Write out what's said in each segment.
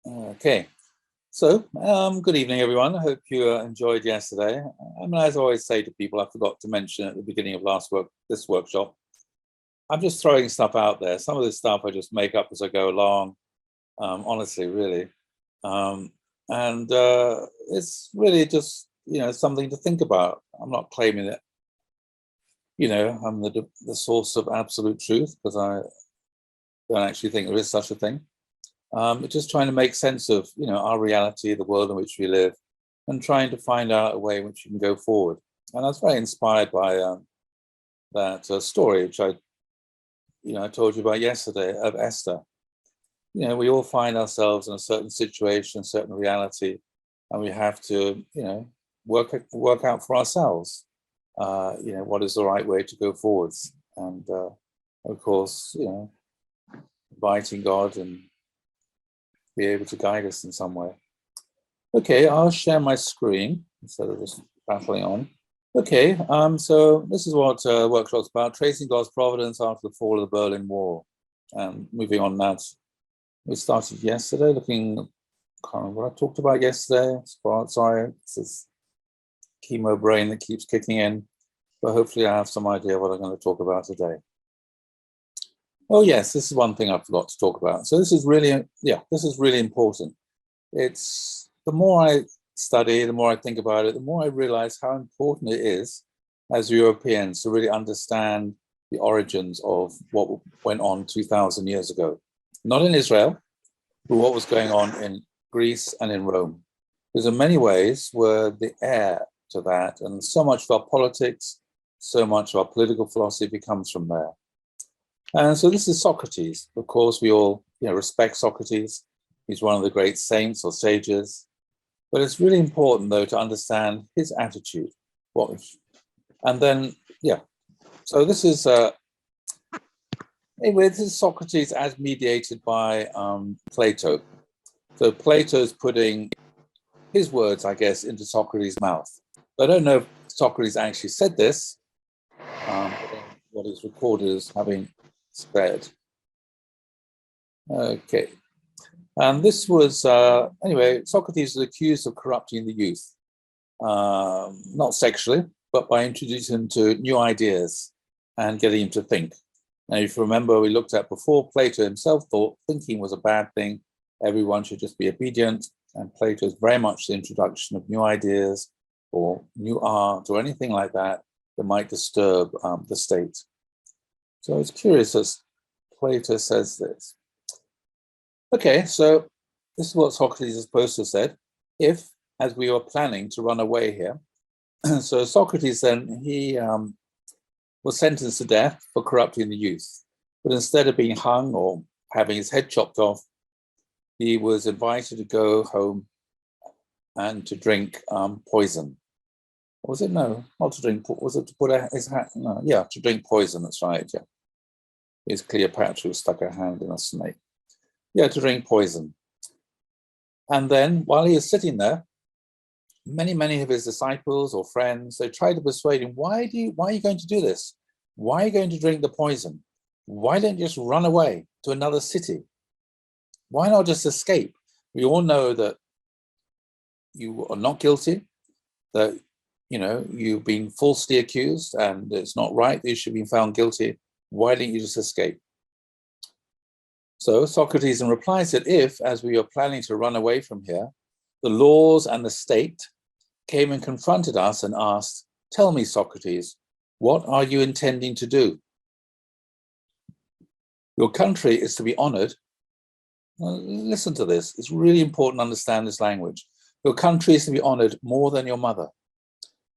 Okay, so good evening, everyone. I hope you enjoyed yesterday. I mean, as I always say to people, I forgot to mention at the beginning of this workshop, I'm just throwing stuff out there. Some of this stuff I just make up as I go along, honestly, really. And it's really just, something to think about. I'm not claiming that, I'm the source of absolute truth, because I don't actually think there is such a thing. Just trying to make sense of, our reality, the world in which we live, and trying to find out a way in which you can go forward. And I was very inspired by that story, which I told you about yesterday, of Esther. We all find ourselves in a certain situation, a certain reality, and we have to, work out for ourselves, what is the right way to go forwards. And of course, inviting God and be able to guide us in some way. Okay, I'll share my screen instead of just battling on. Okay, so this is what workshop's about: tracing God's providence after the fall of the Berlin Wall. And moving on now, we started yesterday looking kind of what I talked about yesterday. Sorry, it's this chemo brain that keeps kicking in, but hopefully I have some idea what I'm going to talk about today. Oh yes, this is one thing I forgot to talk about. So this is really, this is really important. It's the more I study, the more I think about it, the more I realize how important it is as Europeans to really understand the origins of what went on 2,000 years ago. Not in Israel, but what was going on in Greece and in Rome. Because in many ways we're the heir to that, and so much of our politics, so much of our political philosophy comes from there. And so this is Socrates. Of course, we all respect Socrates. He's one of the great saints or sages. But it's really important, though, to understand his attitude. And then, so this is anyway, this is Socrates as mediated by Plato. So Plato's putting his words, I guess, into Socrates' mouth. I don't know if Socrates actually said this, what is recorded as having spread. Okay. And this was, anyway, Socrates was accused of corrupting the youth, not sexually, but by introducing them to new ideas and getting them to think. Now, if you remember, we looked at before, Plato himself thought thinking was a bad thing. Everyone should just be obedient. And Plato is very much the introduction of new ideas or new art or anything like that that might disturb the state. So it's curious as Plato says this. Okay, so this is what Socrates is supposed to have said, if, as we were planning to run away here. So Socrates then, he was sentenced to death for corrupting the youth. But instead of being hung or having his head chopped off, he was invited to go home and to drink poison. Or was it? No, not to drink. Was it to put his hand? No, yeah, to drink poison. That's right. Yeah, it's Cleopatra who stuck her hand in a snake. Yeah, to drink poison. And then while he is sitting there, many of his disciples or friends, they try to persuade him, why are you going to do this? Why are you going to drink the poison? Why don't you just run away to another city? Why not just escape? We all know that you are not guilty, that you've been falsely accused and it's not right that you should be found guilty. Why don't you just escape? So Socrates in reply said, if, as we are planning to run away from here, the laws and the state came and confronted us and asked, tell me, Socrates, what are you intending to do? Your country is to be honored. Now, listen to this. It's really important to understand this language. Your country is to be honored more than your mother,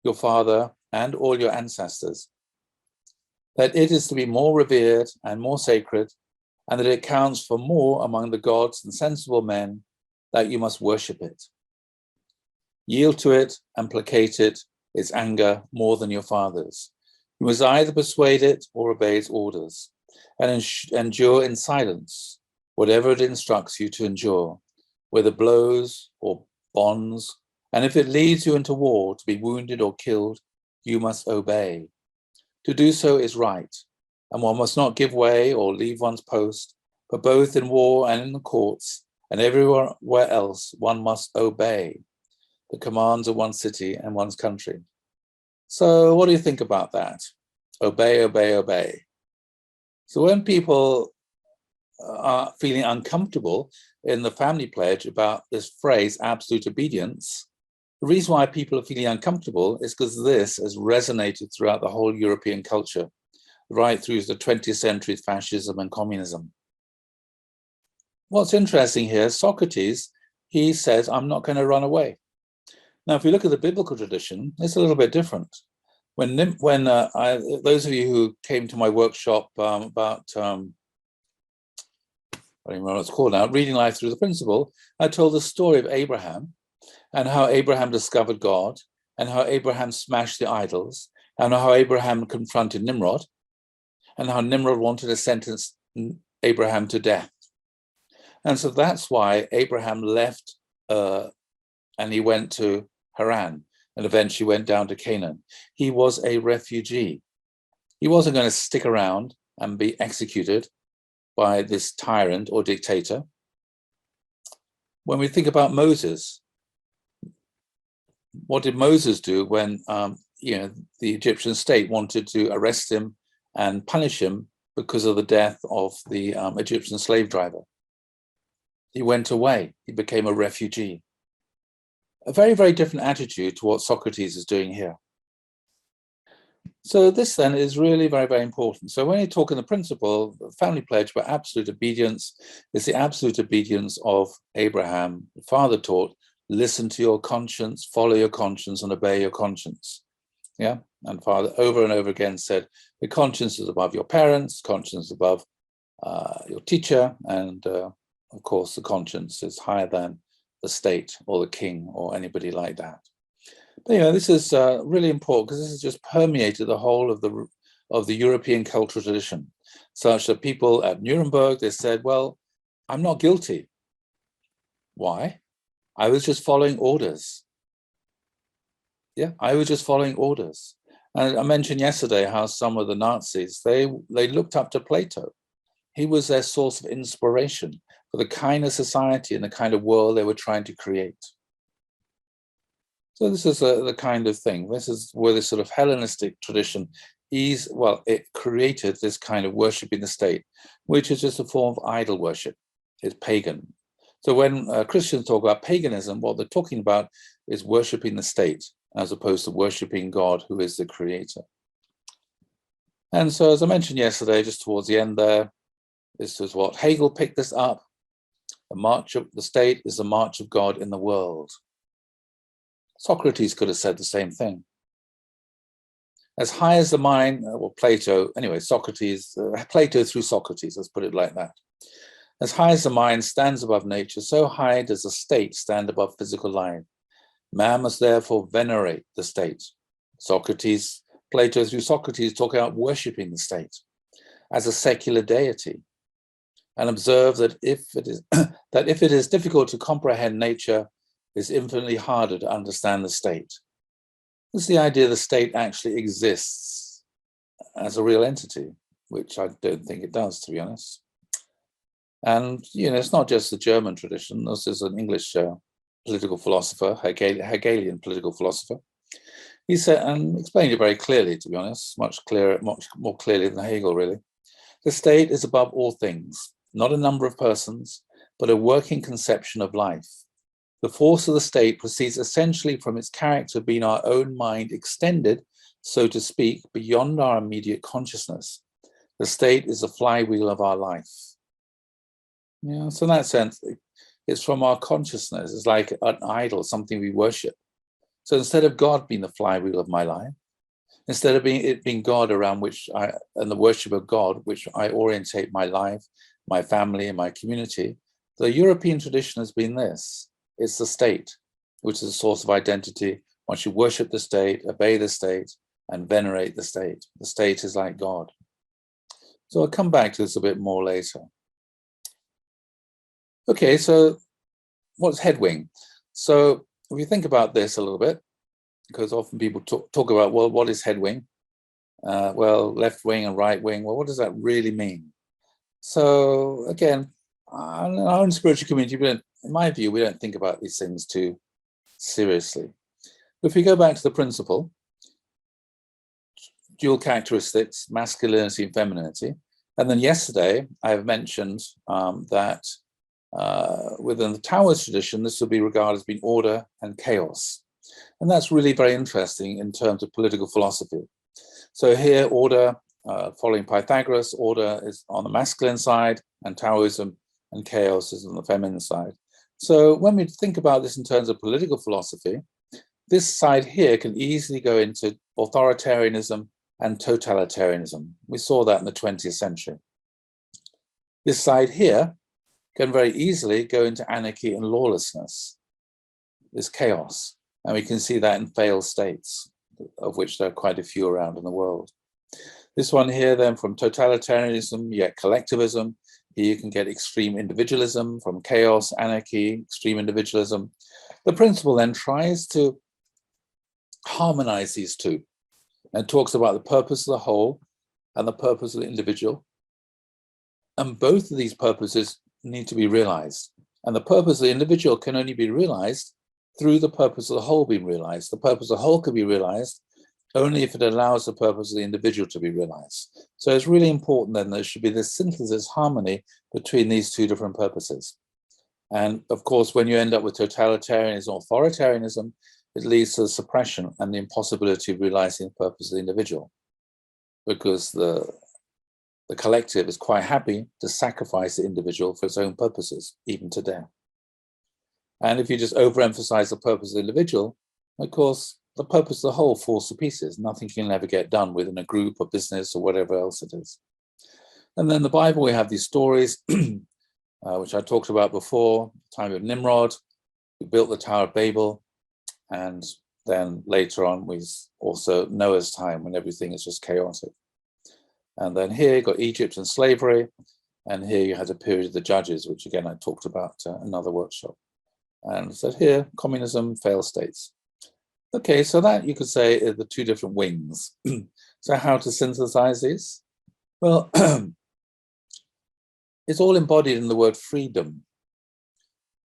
your father, and all your ancestors. That it is to be more revered and more sacred, and that it counts for more among the gods and sensible men, that you must worship it. Yield to it and placate its anger more than your fathers. You must either persuade it or obey its orders, and endure in silence whatever it instructs you to endure, whether blows or bonds, and if it leads you into war to be wounded or killed, you must obey. To do so is right, and one must not give way or leave one's post, but both in war and in the courts, and everywhere else one must obey the commands of one's city and one's country. So what do you think about that? Obey, obey, obey. So when people are feeling uncomfortable in the family pledge about this phrase, absolute obedience, the reason why people are feeling uncomfortable is because this has resonated throughout the whole European culture, right through the 20th century's fascism and communism. What's interesting here, Socrates, he says, I'm not going to run away. Now, if we look at the biblical tradition, it's a little bit different. When those of you who came to my workshop about, I don't even know what it's called now, Reading Life Through the Principle, I told the story of Abraham and how Abraham discovered God and how Abraham smashed the idols and how Abraham confronted Nimrod and how Nimrod wanted to sentence Abraham to death. And so that's why Abraham left and he went to Haran and eventually went down to Canaan. He was a refugee. He wasn't going to stick around and be executed by this tyrant or dictator. When we think about Moses, what did Moses do when the Egyptian state wanted to arrest him and punish him because of the death of the Egyptian slave driver? He went away. He became a refugee. A very, very different attitude to what Socrates is doing here. So this then is really very, very important. So when you talk in the principle, the family pledge about absolute obedience is the absolute obedience of Abraham. The father taught, listen to your conscience, follow your conscience, and obey your conscience. Yeah, and father over and over again said, the conscience is above your parents, conscience is above your teacher, and of course the conscience is higher than the state or the king or anybody like that. But this is really important because this has just permeated the whole of the European cultural tradition, such that people at Nuremberg, they said, well, I'm not guilty. Why? I was just following orders. Yeah, I was just following orders. And I mentioned yesterday how some of the Nazis, they looked up to Plato. He was their source of inspiration for the kind of society and the kind of world they were trying to create. So this is the kind of thing. This is where this sort of Hellenistic tradition it created this kind of worship in the state, which is just a form of idol worship. It's pagan. So when Christians talk about paganism, what they're talking about is worshiping the state as opposed to worshiping God, who is the creator. And so, as I mentioned yesterday, just towards the end there, this is what Hegel picked this up. The march of the state is the march of God in the world. Socrates could have said the same thing. As high as the mind, Plato, anyway, Plato through Socrates, let's put it like that. As high as the mind stands above nature, so high does the state stand above physical life. Man must therefore venerate the state. Plato through Socrates talk about worshipping the state as a secular deity, and observe that if it is difficult to comprehend nature, it's infinitely harder to understand the state. This is the idea the state actually exists as a real entity, which I don't think it does, to be honest. And, it's not just the German tradition. This is an English political philosopher, Hegelian political philosopher. He said, and explained it very clearly, to be honest, much more clearly than Hegel, really. The state is above all things, not a number of persons, but a working conception of life. The force of the state proceeds essentially from its character being our own mind extended, so to speak, beyond our immediate consciousness. The state is the flywheel of our life. So in that sense, it's from our consciousness. It's like an idol, something we worship. So instead of God being the flywheel of my life, instead of it being God around and the worship of God, which I orientate my life, my family, and my community, the European tradition has been this. It's the state, which is a source of identity. Once you worship the state, obey the state, and venerate the state is like God. So I'll come back to this a bit more later. Okay, so what's headwing? So if you think about this a little bit, because often people talk about, well, what is headwing? Well, left wing and right wing. Well, what does that really mean? So again, our own spiritual community, in my view, we don't think about these things too seriously. If we go back to the principle, dual characteristics, masculinity and femininity, and then yesterday I have mentioned that within the Taoist tradition, this would be regarded as being order and chaos. And that's really very interesting in terms of political philosophy. So here, order, following Pythagoras, order is on the masculine side, and Taoism and chaos is on the feminine side. So when we think about this in terms of political philosophy, this side here can easily go into authoritarianism and totalitarianism. We saw that in the 20th century. This side here can very easily go into anarchy and lawlessness, this chaos. And we can see that in failed states, of which there are quite a few around in the world. This one here, then, from totalitarianism, you get collectivism. Here you can get extreme individualism, from chaos, anarchy, extreme individualism. The principle then tries to harmonize these two and talks about the purpose of the whole and the purpose of the individual. And both of these purposes need to be realized. And the purpose of the individual can only be realized through the purpose of the whole being realized. The purpose of the whole can be realized only if it allows the purpose of the individual to be realized. So it's really important then there should be this synthesis, harmony between these two different purposes. And of course, when you end up with totalitarianism or authoritarianism, it leads to the suppression and the impossibility of realizing the purpose of the individual, because the collective is quite happy to sacrifice the individual for its own purposes, even to death. And if you just overemphasize the purpose of the individual, of course, the purpose of the whole falls to pieces. Nothing can ever get done within a group or business or whatever else it is. And then the Bible, we have these stories, which I talked about before, the time of Nimrod, who built the Tower of Babel, and then later on, we also Noah's time when everything is just chaotic. And then here you got Egypt and slavery, and here you had a period of the Judges, which again I talked about in another workshop. And so here, communism, failed states. Okay, so that you could say are the two different wings. So how to synthesize these? Well, it's all embodied in the word freedom.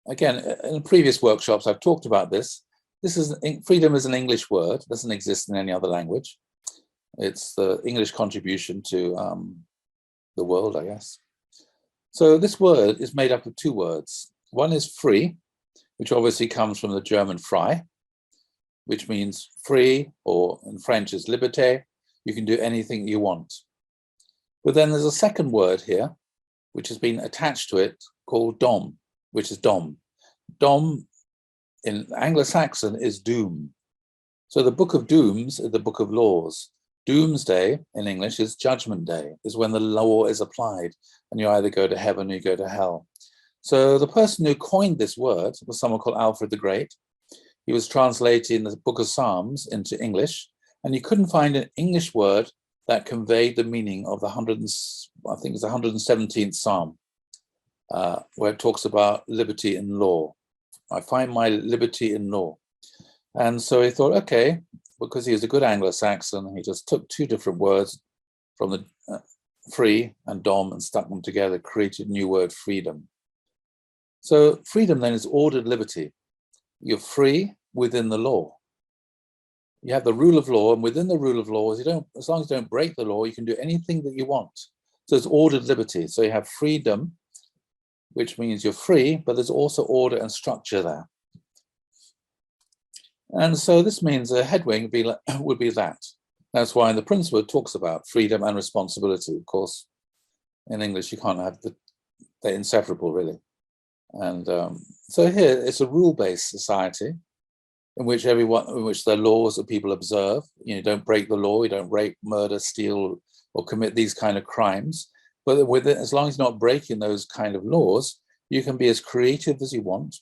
Again, in previous workshops, I've talked about this. Freedom is an English word, doesn't exist in any other language. It's the English contribution to the world, I guess. So this word is made up of two words. One is free, which obviously comes from the German frei, which means free, or in French is liberté. You can do anything you want. But then there's a second word here, which has been attached to it, called dom, which is dom. Dom in Anglo-Saxon is doom. So the book of dooms is the book of laws. Doomsday in English is judgment day, is when the law is applied and you either go to heaven or you go to hell. So the person who coined this word was someone called Alfred the Great. He was translating the book of Psalms into English, and you couldn't find an English word that conveyed the meaning of the 117th Psalm, where it talks about liberty in law. I find my liberty in law. And so he thought, okay, because he was a good Anglo-Saxon, he just took two different words from the free and dom and stuck them together, created a new word, freedom. So freedom then is ordered liberty. You're free within the law. You have the rule of law, and within the rule of law, as long as you don't break the law, you can do anything that you want. So it's ordered liberty. So you have freedom, which means you're free, but there's also order and structure there. And so this means a headwing would be that. That's why in the principle it talks about freedom and responsibility. Of course, in English, you can't have they're inseparable, really. And so here, it's a rule-based society in which there are laws that people observe. You don't break the law, you don't rape, murder, steal, or commit these kind of crimes. But with it, as long as you're not breaking those kind of laws, you can be as creative as you want.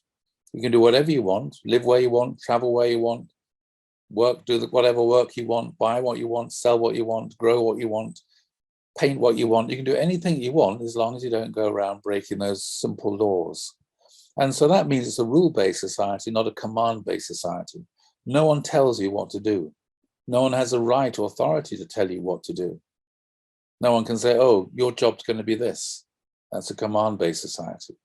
You can do whatever you want, live where you want, travel where you want, work, do whatever work you want, buy what you want, sell what you want, grow what you want, paint what you want. You can do anything you want as long as you don't go around breaking those simple laws. And so that means it's a rule-based society, not a command-based society. No one tells you what to do. No one has a right or authority to tell you what to do. No one can say, oh, your job's going to be this. That's a command-based society.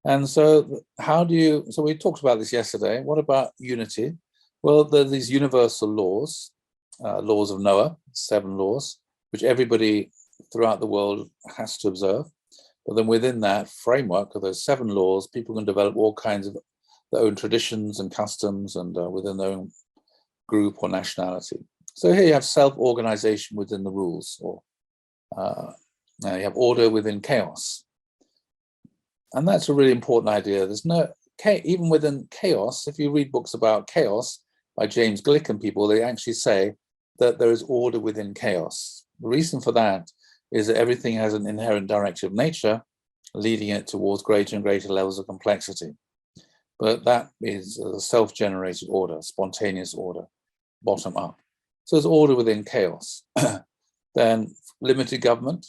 And so so we talked about this yesterday. What about unity? Well, there are these universal laws, laws of Noah, 7 laws, which everybody throughout the world has to observe. But then within that framework of those 7 laws, people can develop all kinds of their own traditions and customs and within their own group or nationality. So here you have self-organization within the rules, or now you have order within chaos. And that's a really important idea. There's no, even within chaos, if you read books about chaos by James Glick and people, they actually say that there is order within chaos. The reason for that is that everything has an inherent directive nature, leading it towards greater and greater levels of complexity. But that is a self-generated order, spontaneous order, bottom up. So there's order within chaos. Then limited government.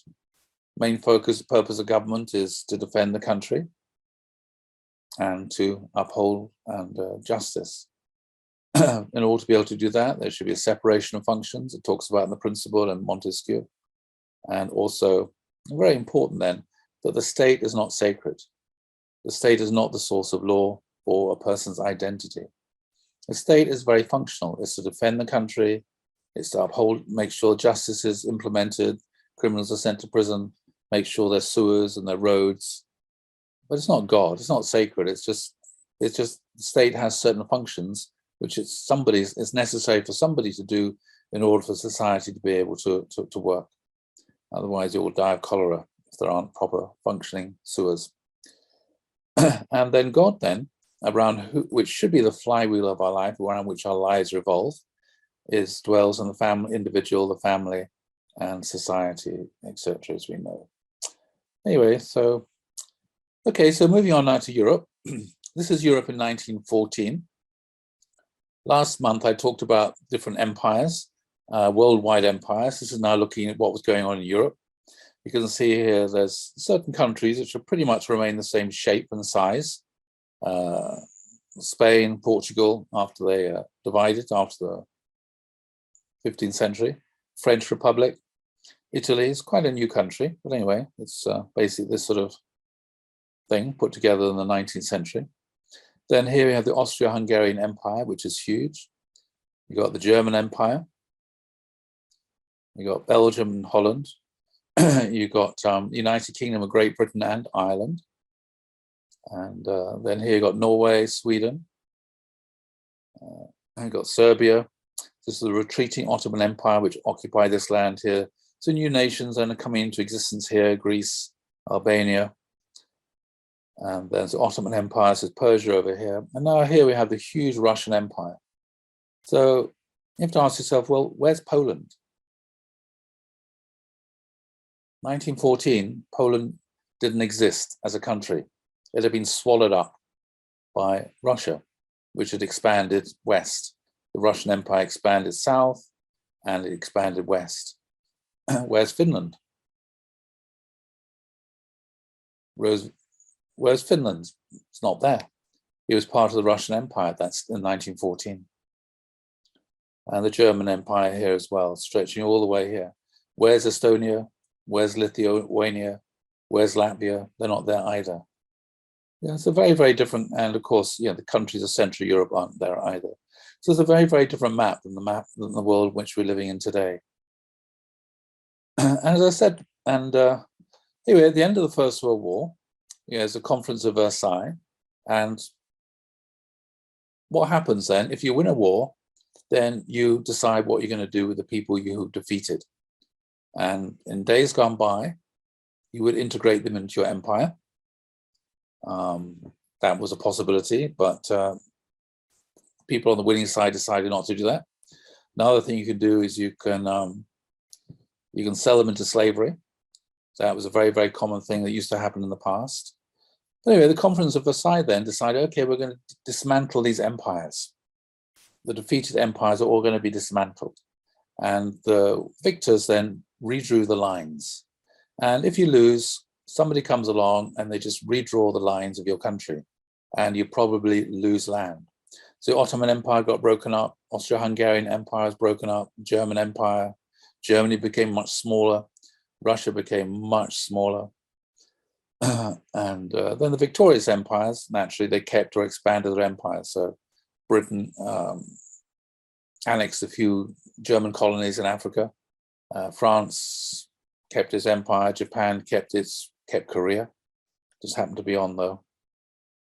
Main purpose of government is to defend the country and to uphold justice. In order to be able to do that, there should be a separation of functions. It talks about in the Principle and Montesquieu. And also, very important then, that the state is not sacred. The state is not the source of law or a person's identity. The state is very functional. It's to defend the country. It's to uphold, make sure justice is implemented, criminals are sent to prison, make sure there's sewers and their roads. But it's not God, it's not sacred. It's just the state has certain functions which it's necessary for somebody to do in order for society to be able to work. Otherwise it will die of cholera if there aren't proper functioning sewers. And then God then, which should be the flywheel of our life, around which our lives revolve, dwells in the family, individual, the family, and society, etc., as we know. Anyway, so moving on now to Europe. This is Europe in 1914. Last month I talked about different empires, worldwide empires. This is now looking at what was going on in Europe. You can see here there's certain countries which will pretty much remain the same shape and size. Spain, Portugal, after they divided after the 15th century. French Republic, Italy is quite a new country, but anyway, it's basically this sort of thing put together in the 19th century. Then here we have the Austro-Hungarian Empire, which is huge. You got the German Empire. You got Belgium and Holland. You got United Kingdom of Great Britain and Ireland. And then here you got Norway, Sweden. And you got Serbia. This is the retreating Ottoman Empire, which occupied this land here. So new nations then are coming into existence here, Greece, Albania. And there's the Ottoman Empire, so Persia over here. And now here we have the huge Russian Empire. So you have to ask yourself, well, where's Poland? 1914, Poland didn't exist as a country. It had been swallowed up by Russia, which had expanded west. The Russian Empire expanded south and it expanded west. Where's Finland? Where's Finland? It's not there. It was part of the Russian Empire. That's in 1914. And the German Empire here as well, stretching all the way here. Where's Estonia? Where's Lithuania? Where's Latvia? They're not there either. Yeah, it's a very, very different, and of course, the countries of Central Europe aren't there either. So it's a very, very different map than the world in which we're living in today. And as I said, anyway, at the end of the First World War, there's a conference of Versailles, and what happens then? If you win a war, then you decide what you're going to do with the people you defeated. And in days gone by, you would integrate them into your empire. That was a possibility, but people on the winning side decided not to do that. Another thing you can do is you can sell them into slavery. So that was a very, very common thing that used to happen in the past. Anyway, the Conference of Versailles then decided, okay, we're going to dismantle these empires. The defeated empires are all going to be dismantled. And the victors then redrew the lines. And if you lose, somebody comes along and they just redraw the lines of your country, and you probably lose land. So the Ottoman Empire got broken up, Austro-Hungarian Empire was broken up, German Empire, Germany became much smaller, Russia became much smaller, And then the victorious empires, naturally, they kept or expanded their empires. So Britain annexed a few German colonies in Africa. France kept its empire. Japan kept Korea. Just happened to be on the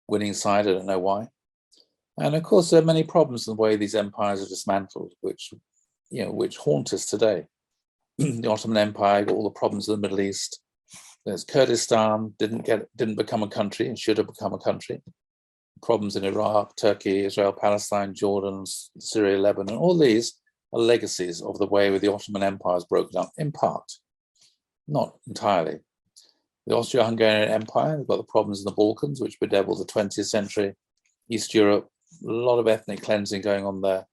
winning side. I don't know why. And of course, there are many problems in the way these empires are dismantled, which haunt us today. The Ottoman Empire got all the problems in the Middle East. There's Kurdistan, didn't become a country and should have become a country. Problems in Iraq, Turkey, Israel, Palestine, Jordan, Syria, Lebanon. All these are legacies of the way the Ottoman Empire is broken up, in part, not entirely. The Austro-Hungarian Empire, they've got the problems in the Balkans, which bedeviled the 20th century. East Europe, a lot of ethnic cleansing going on there.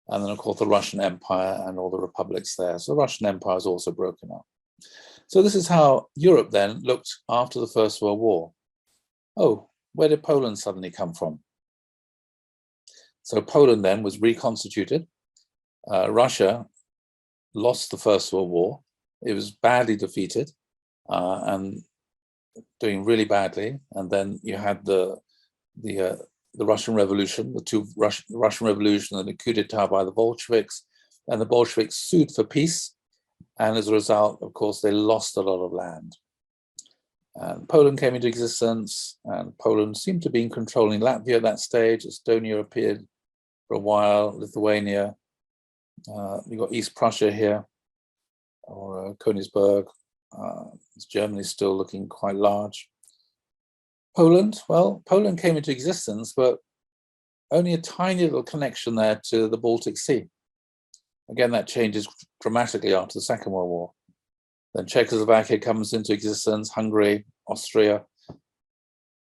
And then, of course, the Russian Empire and all the republics there. So the Russian Empire is also broken up. So this is how Europe then looked after the First World War. Oh, where did Poland suddenly come from? So Poland then was reconstituted. Russia lost the First World War. It was badly defeated and doing really badly. And then you had the Russian Revolution, the Russian Revolution and the coup d'etat by the Bolsheviks, and the Bolsheviks sued for peace. And as a result, of course, they lost a lot of land. And Poland came into existence, and Poland seemed to be controlling Latvia at that stage. Estonia appeared for a while, Lithuania. You've got East Prussia here, or Königsberg. Germany's still looking quite large. Poland came into existence, but only a tiny little connection there to the Baltic Sea. Again, that changes dramatically after the Second World War. Then Czechoslovakia comes into existence, Hungary, Austria,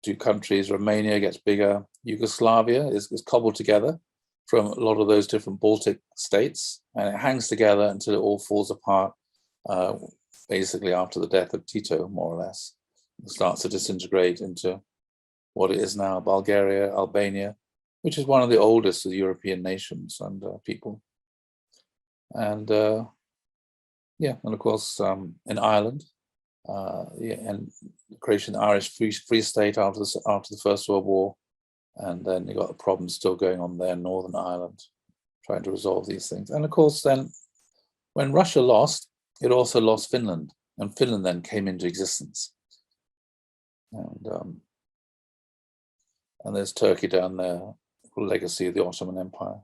two countries, Romania gets bigger. Yugoslavia is cobbled together from a lot of those different Baltic states, and it hangs together until it all falls apart, basically after the death of Tito, more or less. It starts to disintegrate into what it is now, Bulgaria, Albania, which is one of the oldest of the European nations and people. And and of course in Ireland, and the creation of the Irish Free State after the First World War, and then you got the problems still going on there in Northern Ireland, trying to resolve these things. And of course, then when Russia lost, it also lost Finland, and Finland then came into existence. And there's Turkey down there, legacy of the Ottoman Empire.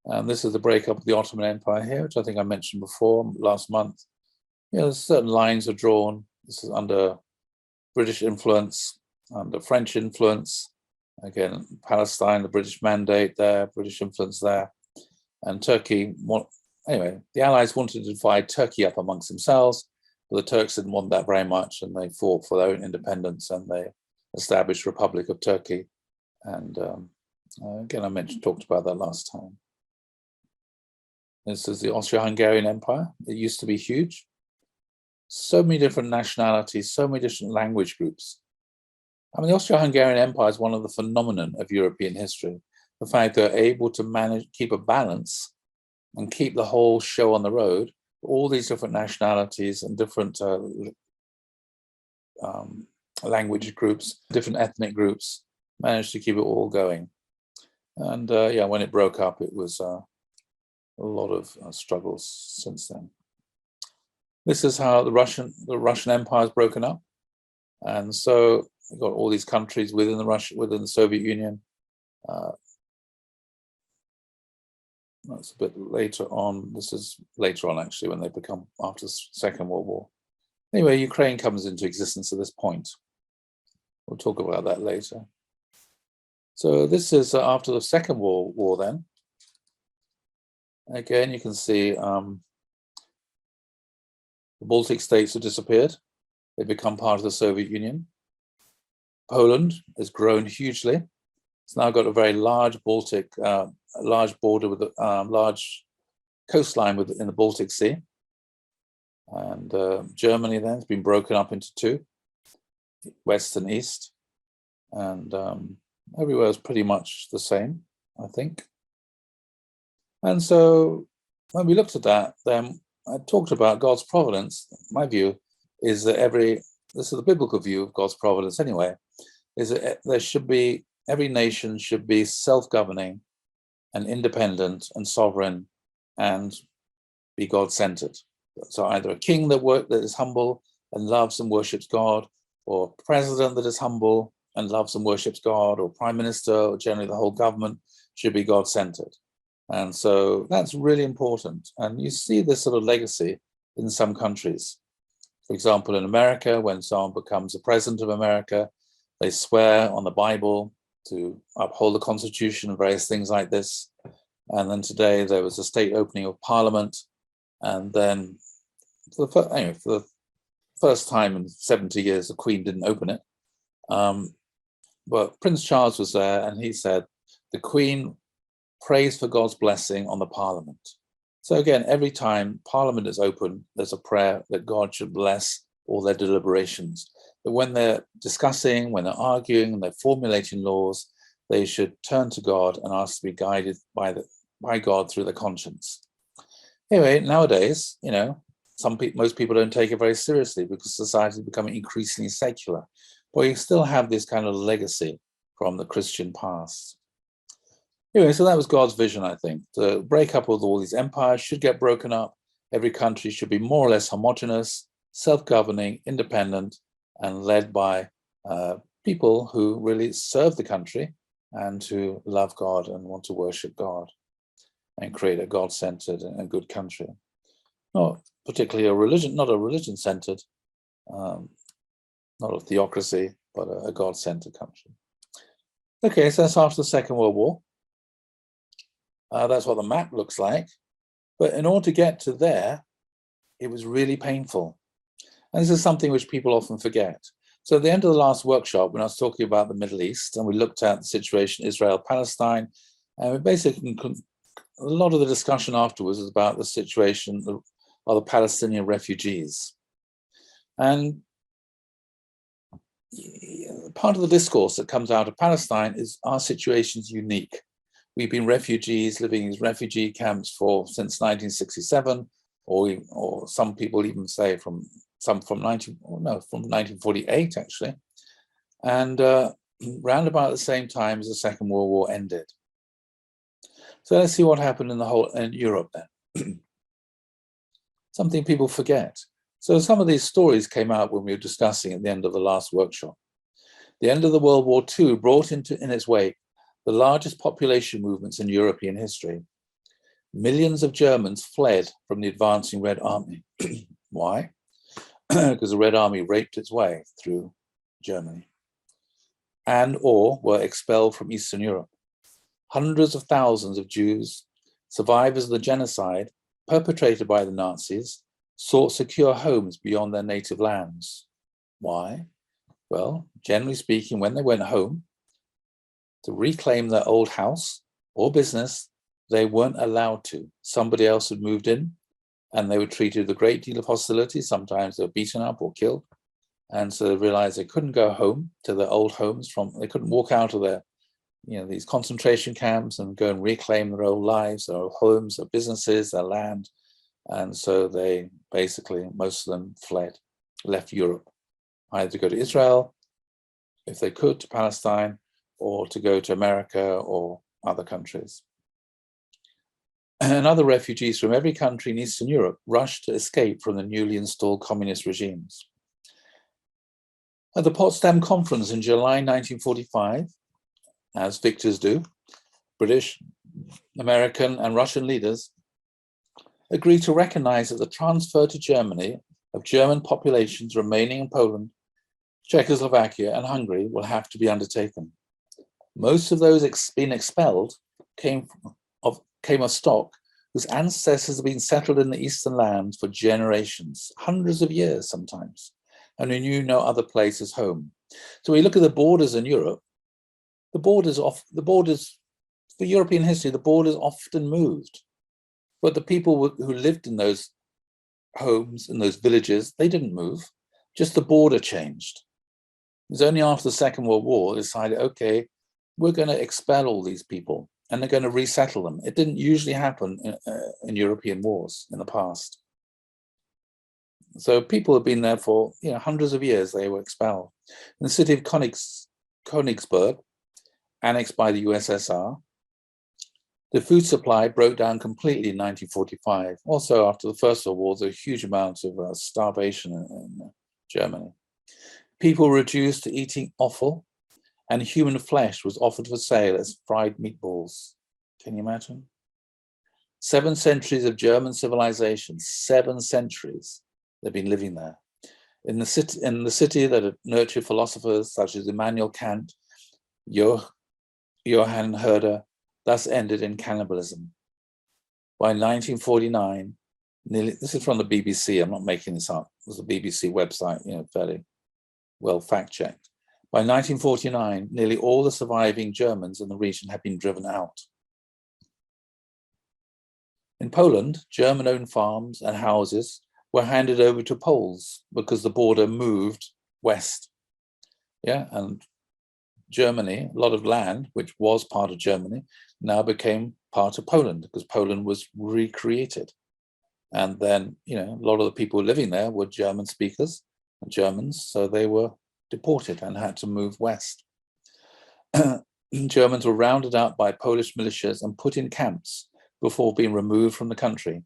And this is the breakup of the Ottoman Empire here, which I think I mentioned before last month. Certain lines are drawn. This is under British influence, under French influence. Again, Palestine, the British mandate there, British influence there. And Turkey, anyway, the Allies wanted to divide Turkey up amongst themselves, but the Turks didn't want that very much, and they fought for their own independence, and they established Republic of Turkey. And again, I talked about that last time. This is the Austro-Hungarian Empire. It used to be huge. So many different nationalities, so many different language groups. I mean, the Austro-Hungarian Empire is one of the phenomenon of European history. The fact they're able to keep a balance and keep the whole show on the road, all these different nationalities and different language groups, different ethnic groups, managed to keep it all going. And when it broke up, it was a lot of struggles since then. This is how the Russian Empire is broken up, and so you've got all these countries within the Soviet Union. That's a bit later on. This is later on, actually, when they become after the Second World War. Anyway, Ukraine comes into existence at this point. We'll talk about that later. So this is after the Second World War then. Again, you can see the Baltic states have disappeared. They become part of the Soviet Union. Poland has grown hugely. It's now got a very large large border with a large coastline in the Baltic Sea. And Germany then has been broken up into two, west and east. And everywhere is pretty much the same, I think. And so when we looked at that, then I talked about God's providence. My view is that this is the biblical view of God's providence anyway, is that there should be, every nation should be self-governing and independent and sovereign and be God-centered. So either a king that is humble and loves and worships God, or a president that is humble and loves and worships God, or prime minister, or generally the whole government should be God-centered. And so that's really important. And you see this sort of legacy in some countries. For example, in America, when someone becomes the president of America, they swear on the Bible to uphold the Constitution and various things like this. And then today there was a state opening of Parliament. And then for the first time in 70 years, the Queen didn't open it. But Prince Charles was there, and he said, the Queen prays for God's blessing on the Parliament. So again, every time Parliament is open, there's a prayer that God should bless all their deliberations. But when they're discussing, when they're arguing, and they're formulating laws, they should turn to God and ask to be guided by God through their conscience. Anyway, nowadays, most people don't take it very seriously because society is becoming increasingly secular. But you still have this kind of legacy from the Christian past. Anyway, so that was God's vision, I think. The breakup of all these empires should get broken up. Every country should be more or less homogeneous, self-governing, independent, and led by people who really serve the country and who love God and want to worship God and create a God-centered and good country. Not particularly not a religion-centered, not a theocracy, but a God-centered country. Okay, so that's after the Second World War. That's what the map looks like. But in order to get to there, it was really painful. And this is something which people often forget. So at the end of the last workshop, when I was talking about the Middle East, and we looked at the situation Israel-Palestine, and we basically, a lot of the discussion afterwards was about the situation of the Palestinian refugees. And part of the discourse that comes out of Palestine is our situation's unique. We've been refugees living in refugee camps since 1967, or some people even say from 1948 actually, and round about the same time as the Second World War ended. So let's see what happened in Europe then. Something people forget. So some of these stories came out when we were discussing at the end of the last workshop. The end of the World War II brought in its wake the largest population movements in European history. Millions of Germans fled from the advancing Red Army. Why? Because the Red Army raped its way through Germany or were expelled from Eastern Europe. Hundreds of thousands of Jews, survivors of the genocide perpetrated by the Nazis, sought secure homes beyond their native lands. Why? Well, generally speaking, when they went home to reclaim their old house or business, they weren't allowed to. Somebody else had moved in, and they were treated with a great deal of hostility. Sometimes they were beaten up or killed. And so they realized they couldn't go home to their old homes they couldn't walk out of their, these concentration camps and go and reclaim their old lives, their old homes, their businesses, their land. And so they basically, most of them left Europe, either to go to Israel, if they could, to Palestine, or to go to America or other countries. And other refugees from every country in Eastern Europe rushed to escape from the newly installed communist regimes. At the Potsdam Conference in July 1945, as victors do, British, American, and Russian leaders agreed to recognize that the transfer to Germany of German populations remaining in Poland, Czechoslovakia, and Hungary will have to be undertaken. Most of those being expelled came of stock whose ancestors have been settled in the eastern lands for generations, hundreds of years sometimes, and who knew no other place as home. So we look at the borders in Europe. The borders for European history, the borders often moved, but the people who lived in those homes, in those villages, they didn't move. Just the border changed. It was only after the Second World War they decided, okay, we're going to expel all these people and they're going to resettle them. It didn't usually happen in European wars in the past. So people have been there for hundreds of years. They were expelled. In the city of Königsberg, annexed by the USSR, the food supply broke down completely in 1945. Also, after the First World War, there was a huge amount of starvation in Germany. People were reduced to eating offal, and human flesh was offered for sale as fried meatballs. Can you imagine? 7 centuries of German civilization, 7 centuries they've been living there. In the city that had nurtured philosophers such as Immanuel Kant, Johann Herder, thus ended in cannibalism. By 1949, this is from the BBC, I'm not making this up, it was the BBC website, fairly well fact-checked. By 1949, nearly all the surviving Germans in the region had been driven out. In Poland, German-owned farms and houses were handed over to Poles because the border moved west. And Germany, a lot of land, which was part of Germany, now became part of Poland because Poland was recreated. And then, a lot of the people living there were German speakers and Germans, so they were deported and had to move west. Germans were rounded up by Polish militias and put in camps before being removed from the country.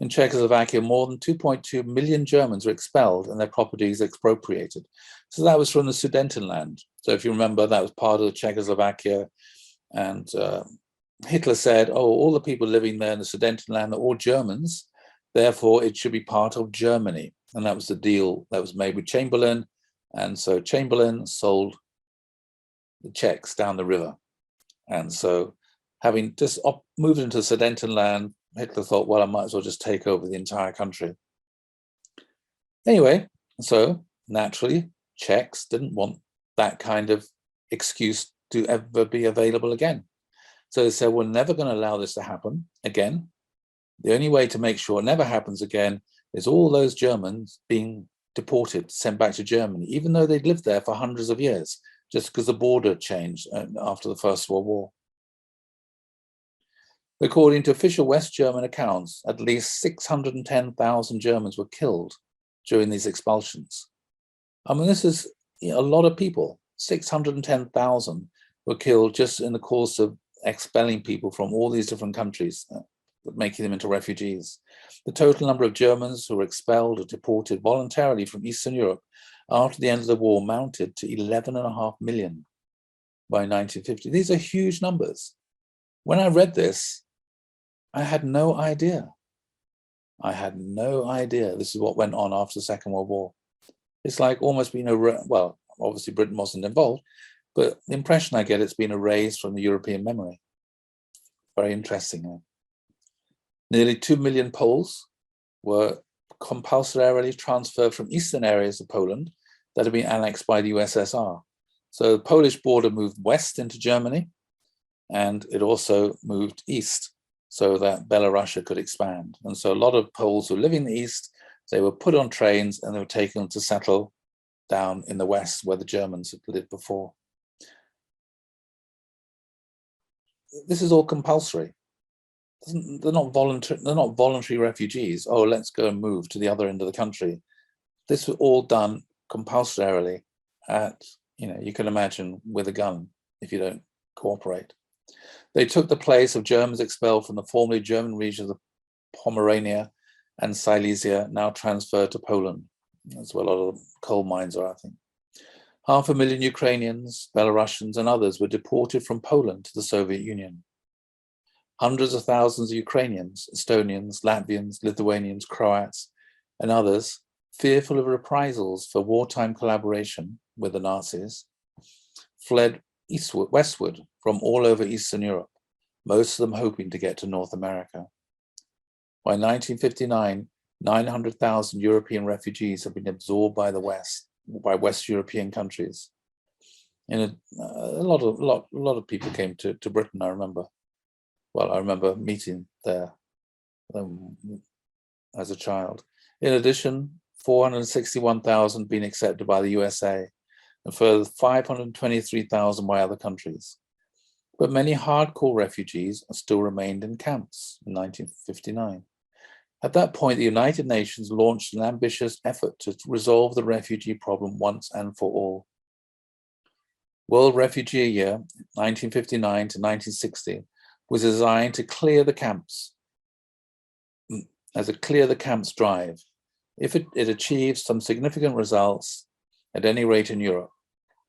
In Czechoslovakia, more than 2.2 million Germans were expelled and their properties expropriated. So that was from the Sudetenland. So if you remember, that was part of Czechoslovakia. And Hitler said, all the people living there in the Sudetenland are all Germans, therefore it should be part of Germany. And that was the deal that was made with Chamberlain. And so Chamberlain sold the Czechs down the river. And so having just moved into Sudetenland, Hitler thought, well, I might as well just take over the entire country. Anyway, so naturally, Czechs didn't want that kind of excuse to ever be available again. So they said, we're never going to allow this to happen again. The only way to make sure it never happens again is all those Germans being deported, sent back to Germany, even though they'd lived there for hundreds of years, just because the border changed after the First World War. According to official West German accounts, at least 610,000 Germans were killed during these expulsions. I mean, this is a lot of people. 610,000 were killed just in the course of expelling people from all these different countries, making them into refugees. The total number of Germans who were expelled or deported voluntarily from Eastern Europe after the end of the war mounted to 11.5 million by 1950. These are huge numbers. When I read this, I had no idea. I had no idea this is what went on after the Second World War. It's like almost being well, obviously Britain wasn't involved, but the impression I get, it's been erased from the European memory. Very interesting. Nearly 2 million Poles were compulsorily transferred from eastern areas of Poland that had been annexed by the USSR. So the Polish border moved west into Germany, and it also moved east so that Belarusia could expand. And so a lot of Poles who live in the east, they were put on trains and they were taken to settle down in the west where the Germans had lived before. This is all compulsory. They're not voluntary refugees. Oh, let's go and move to the other end of the country. This was all done compulsorily at, you can imagine, with a gun if you don't cooperate. They took the place of Germans expelled from the formerly German regions of Pomerania and Silesia, now transferred to Poland. That's where a lot of coal mines are, I think. 500,000 Ukrainians, Belarusians, and others were deported from Poland to the Soviet Union. Hundreds of thousands of Ukrainians, Estonians, Latvians, Lithuanians, Croats, and others, fearful of reprisals for wartime collaboration with the Nazis, fled westward from all over Eastern Europe, most of them hoping to get to North America. By 1959, 900,000 European refugees had been absorbed by West European countries. And a lot of people came to Britain, I remember. Well, I remember meeting there as a child. In addition, 461,000 being accepted by the USA, and further 523,000 by other countries. But many hardcore refugees still remained in camps in 1959. At that point, the United Nations launched an ambitious effort to resolve the refugee problem once and for all. World Refugee Year, 1959 to 1960, was designed to clear the camps, as a clear the camps drive. If it achieves some significant results, at any rate in Europe,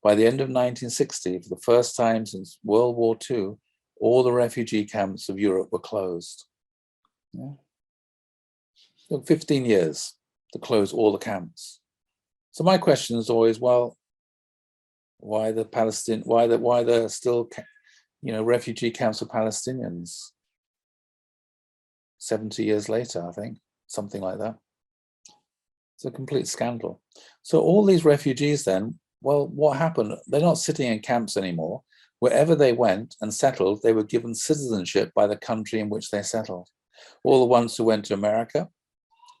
by the end of 1960, for the first time since World War II, all the refugee camps of Europe were closed. Yeah. It took 15 years to close all the camps. So my question is always, well, why the still, refugee camps of Palestinians 70 years later, I think, something like that. It's a complete scandal. So all these refugees then, well, what happened? They're not sitting in camps anymore. Wherever they went and settled, they were given citizenship by the country in which they settled. All the ones who went to America,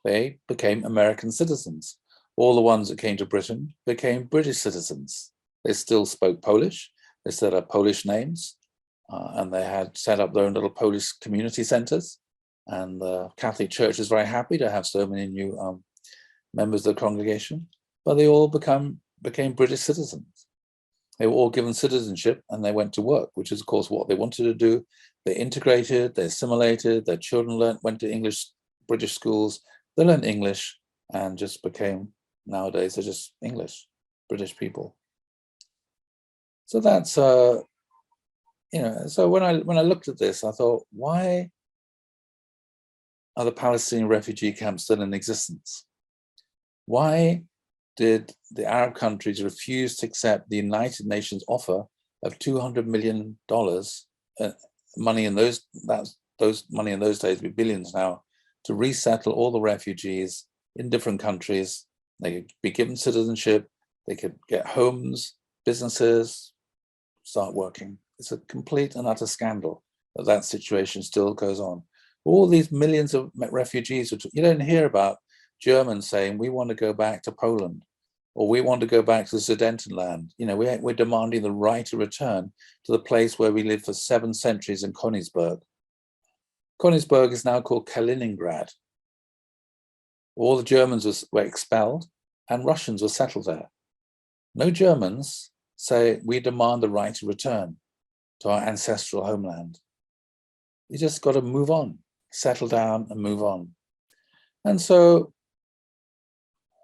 they became American citizens. All the ones that came to Britain became British citizens. They still spoke Polish. They still had Polish names, and they had set up their own little Polish community centers. And the Catholic Church is very happy to have so many new members of the congregation, but they all became British citizens. They were all given citizenship and they went to work, which is of course what they wanted to do. They integrated, they assimilated, their children went to British schools, they learned English and just became, nowadays, they're just English, British people. So that's, so when I looked at this, I thought, why are the Palestinian refugee camps still in existence? Why did the Arab countries refuse to accept the United Nations offer of $200 million, money in those days would be billions now, to resettle all the refugees in different countries? They could be given citizenship, they could get homes, businesses, start working. It's a complete and utter scandal that that situation still goes on. All these millions of refugees, you don't hear about Germans saying, we want to go back to Poland, or we want to go back to the Sudetenland. We're demanding the right to return to the place where we lived for 7 centuries in Königsberg. Königsberg is now called Kaliningrad. All the Germans were expelled and Russians were settled there. No Germans say, we demand the right to return to our ancestral homeland. You just got to move on, settle down and move on. And so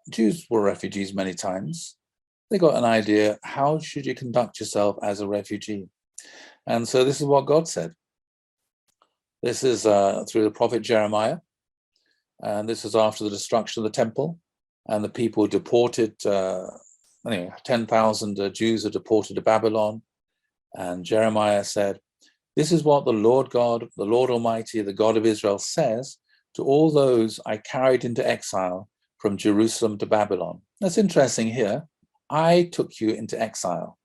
Jews were refugees many times. They got an idea, how should you conduct yourself as a refugee? And so this is what God said. This is through the prophet Jeremiah. And this is after the destruction of the temple. And the people deported, 10,000 Jews are deported to Babylon. And Jeremiah said, this is what the Lord God, the Lord Almighty, the God of Israel says to all those I carried into exile from Jerusalem to Babylon. That's interesting here. I took you into exile.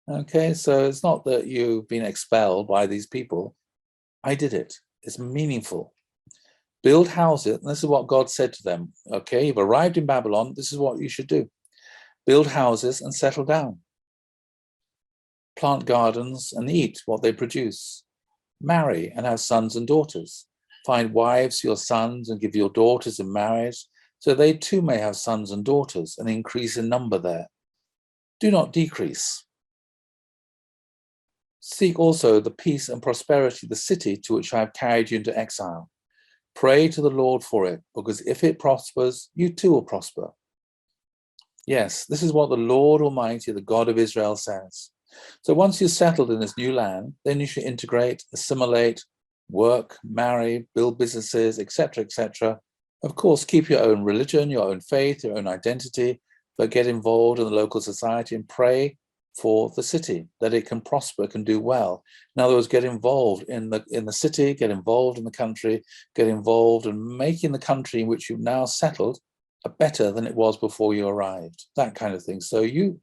Okay, so it's not that you've been expelled by these people. I did it. It's meaningful. Build houses, and this is what God said to them. Okay, you've arrived in Babylon, this is what you should do. Build houses and settle down. Plant gardens and eat what they produce. Marry and have sons and daughters. Find wives for your sons and give your daughters in marriage, so they too may have sons and daughters and increase in number there. Do not decrease. Seek also the peace and prosperity of the city to which I have carried you into exile. Pray to the Lord for it, because if it prospers, you too will prosper. Yes, this is what the Lord Almighty, the God of Israel says. So once you're settled in this new land, then you should integrate, assimilate, work, marry, build businesses, etc., etc. Of course, keep your own religion, your own faith, your own identity, but get involved in the local society and pray for the city, that it can prosper, can do well. In other words, get involved in the city, get involved in the country, get involved in making the country in which you've now settled better than it was before you arrived, that kind of thing. So you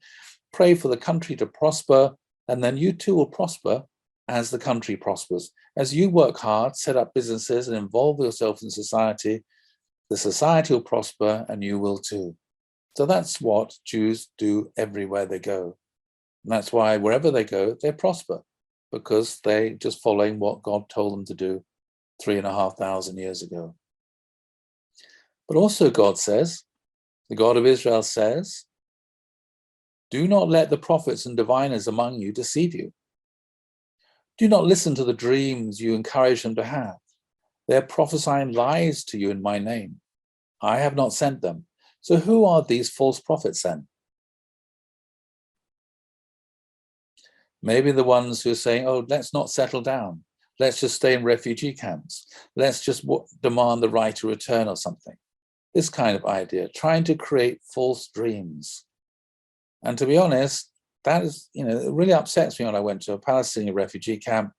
pray for the country to prosper, and then you too will prosper as the country prospers. As you work hard, set up businesses and involve yourself in society, the society will prosper and you will too. So that's what Jews do everywhere they go. And that's why wherever they go, they prosper, because they're just following what God told them to do 3,500 years ago. But also God says, the God of Israel says, do not let the prophets and diviners among you deceive you. Do not listen to the dreams you encourage them to have. They are prophesying lies to you in my name. I have not sent them. So who are these false prophets then? Maybe the ones who are saying, oh, let's not settle down. Let's just stay in refugee camps. Let's just demand the right to return or something. This kind of idea, trying to create false dreams. And to be honest, that is, it really upsets me when I went to a Palestinian refugee camp.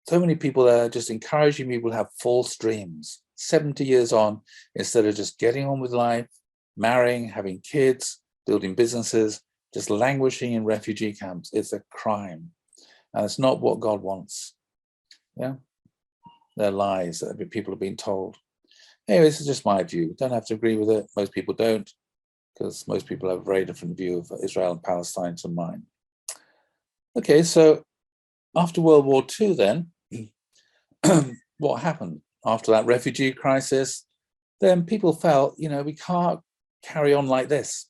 So many people there just encouraging people to have false dreams, 70 years on, instead of just getting on with life, marrying, having kids, building businesses, just languishing in refugee camps. It's a crime. And it's not what God wants. Yeah, they're lies that people have been told. Anyway, this is just my view. Don't have to agree with it. Most people don't, because most people have a very different view of Israel and Palestine to mine. Okay, so after World War II then, what happened? After that refugee crisis, then people felt, we can't carry on like this.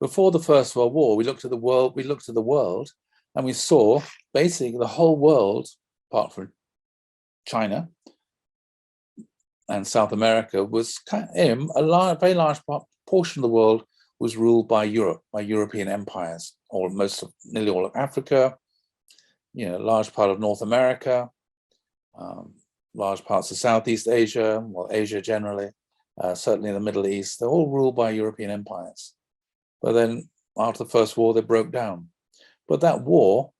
Before the First World War, we looked at the world, and we saw basically the whole world, apart from China and South America, was a very large portion of the world was ruled by Europe, by European empires, or nearly all of Africa, a large part of North America, large parts of Southeast Asia, well, Asia generally, certainly the Middle East. They're all ruled by European empires. But then after the First War, they broke down. But that war,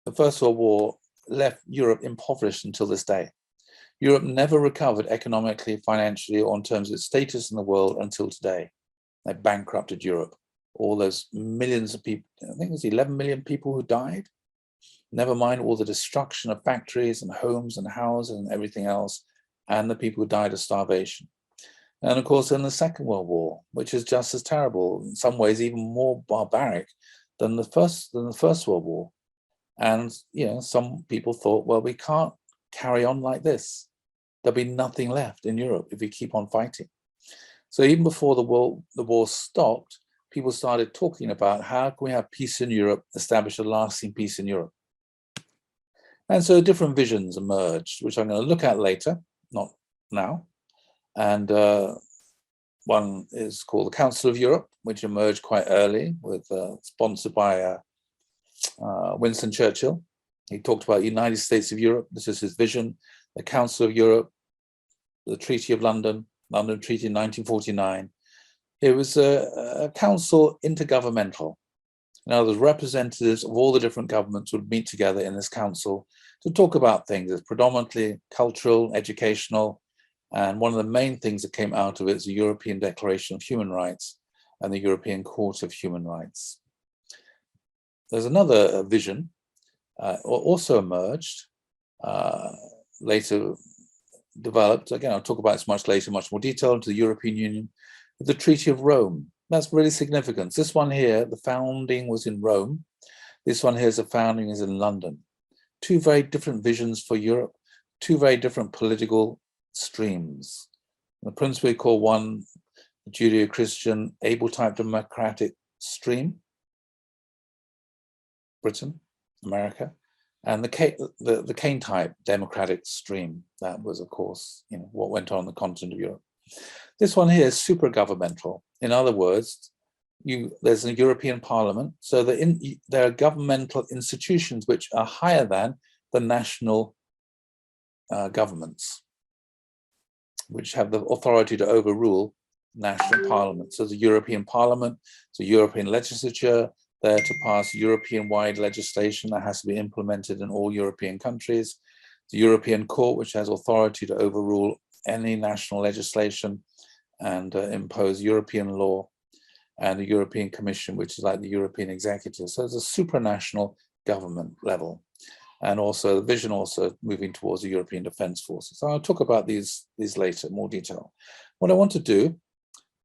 the First World War, left Europe impoverished until this day. Europe never recovered economically, financially, or in terms of its status in the world until today. They bankrupted Europe. All those millions of people, I think it was 11 million people who died. Never mind all the destruction of factories and homes and houses and everything else, and the people who died of starvation. And of course, in the Second World War, which is just as terrible, in some ways even more barbaric than the First World War. And some people thought, well, we can't carry on like this. There'll be nothing left in Europe if we keep on fighting. So even before the war stopped, people started talking about how can we have peace in Europe, establish a lasting peace in Europe. And so different visions emerged, which I'm going to look at later, not now. And one is called the Council of Europe, which emerged quite early, sponsored by Winston Churchill. He talked about the United States of Europe. This is his vision. The Council of Europe, the Treaty of London Treaty in 1949. It was a council intergovernmental. In other words, representatives of all the different governments would meet together in this council to talk about things. It's predominantly cultural, educational, and one of the main things that came out of it is the European Declaration of Human Rights and the European Court of Human Rights. There's another vision also emerged, later developed. Again, I'll talk about this much later, much more detail, into the European Union, the Treaty of Rome. That's really significant. This one here, the founding was in Rome. This one here, the founding is in London. Two very different visions for Europe, two very different political streams. The principally call one the Judeo-Christian able-type democratic stream, Britain, America, and the Kane-type democratic stream. That was, of course, what went on the continent of Europe. This one here is super-governmental. In other words, there's a European Parliament, so there are governmental institutions which are higher than the national governments, which have the authority to overrule national parliaments. So the European Parliament, the European legislature, there to pass European-wide legislation that has to be implemented in all European countries. The European Court, which has authority to overrule any national legislation and impose European law, and the European Commission, which is like the European executive. So it's a supranational government level. And also the vision also moving towards the European Defence Forces. So I'll talk about these later in more detail. What I want to do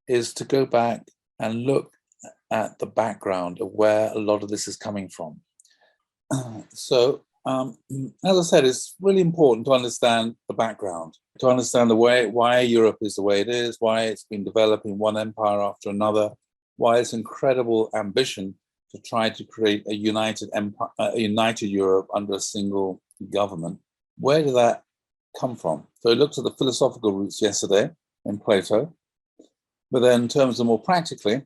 is to go back and look at the background of where a lot of this is coming from. So as I said, it's really important to understand the background. to understand the way why Europe is the way it is, why it's been developing one empire after another, why its incredible ambition to try to create a united empire, a united Europe under a single government. Where did that come from? So I looked at the philosophical roots yesterday in Plato, but then in terms of more practically,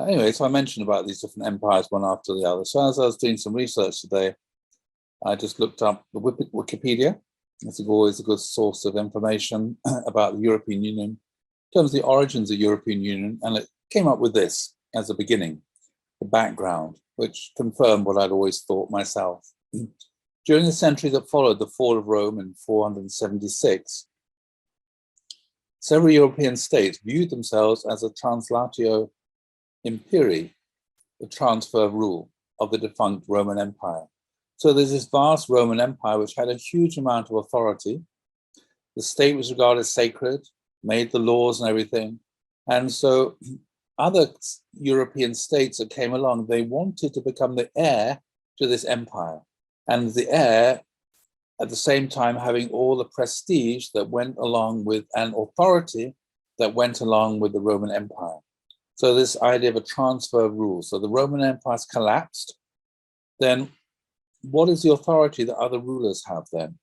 anyway, so I mentioned about these different empires one after the other. So as I was doing some research today, I just looked up the Wikipedia. It's always a good source of information about the European Union, in terms of the origins of the European Union, and it came up with this as a beginning, the background, which confirmed what I'd always thought myself. During the century that followed the fall of Rome in 476, several European states viewed themselves as a translatio imperii, the transfer of rule of the defunct Roman Empire. So there's this vast Roman Empire which had a huge amount of authority. The state was regarded as sacred, made the laws and everything. And so other European states that came along, they wanted to become the heir to this empire. And the heir, at the same time, having all the prestige that went along with, and authority that went along with the Roman Empire. So this idea of a transfer of rule. So the Roman Empire's collapsed, then what is the authority that other rulers have then?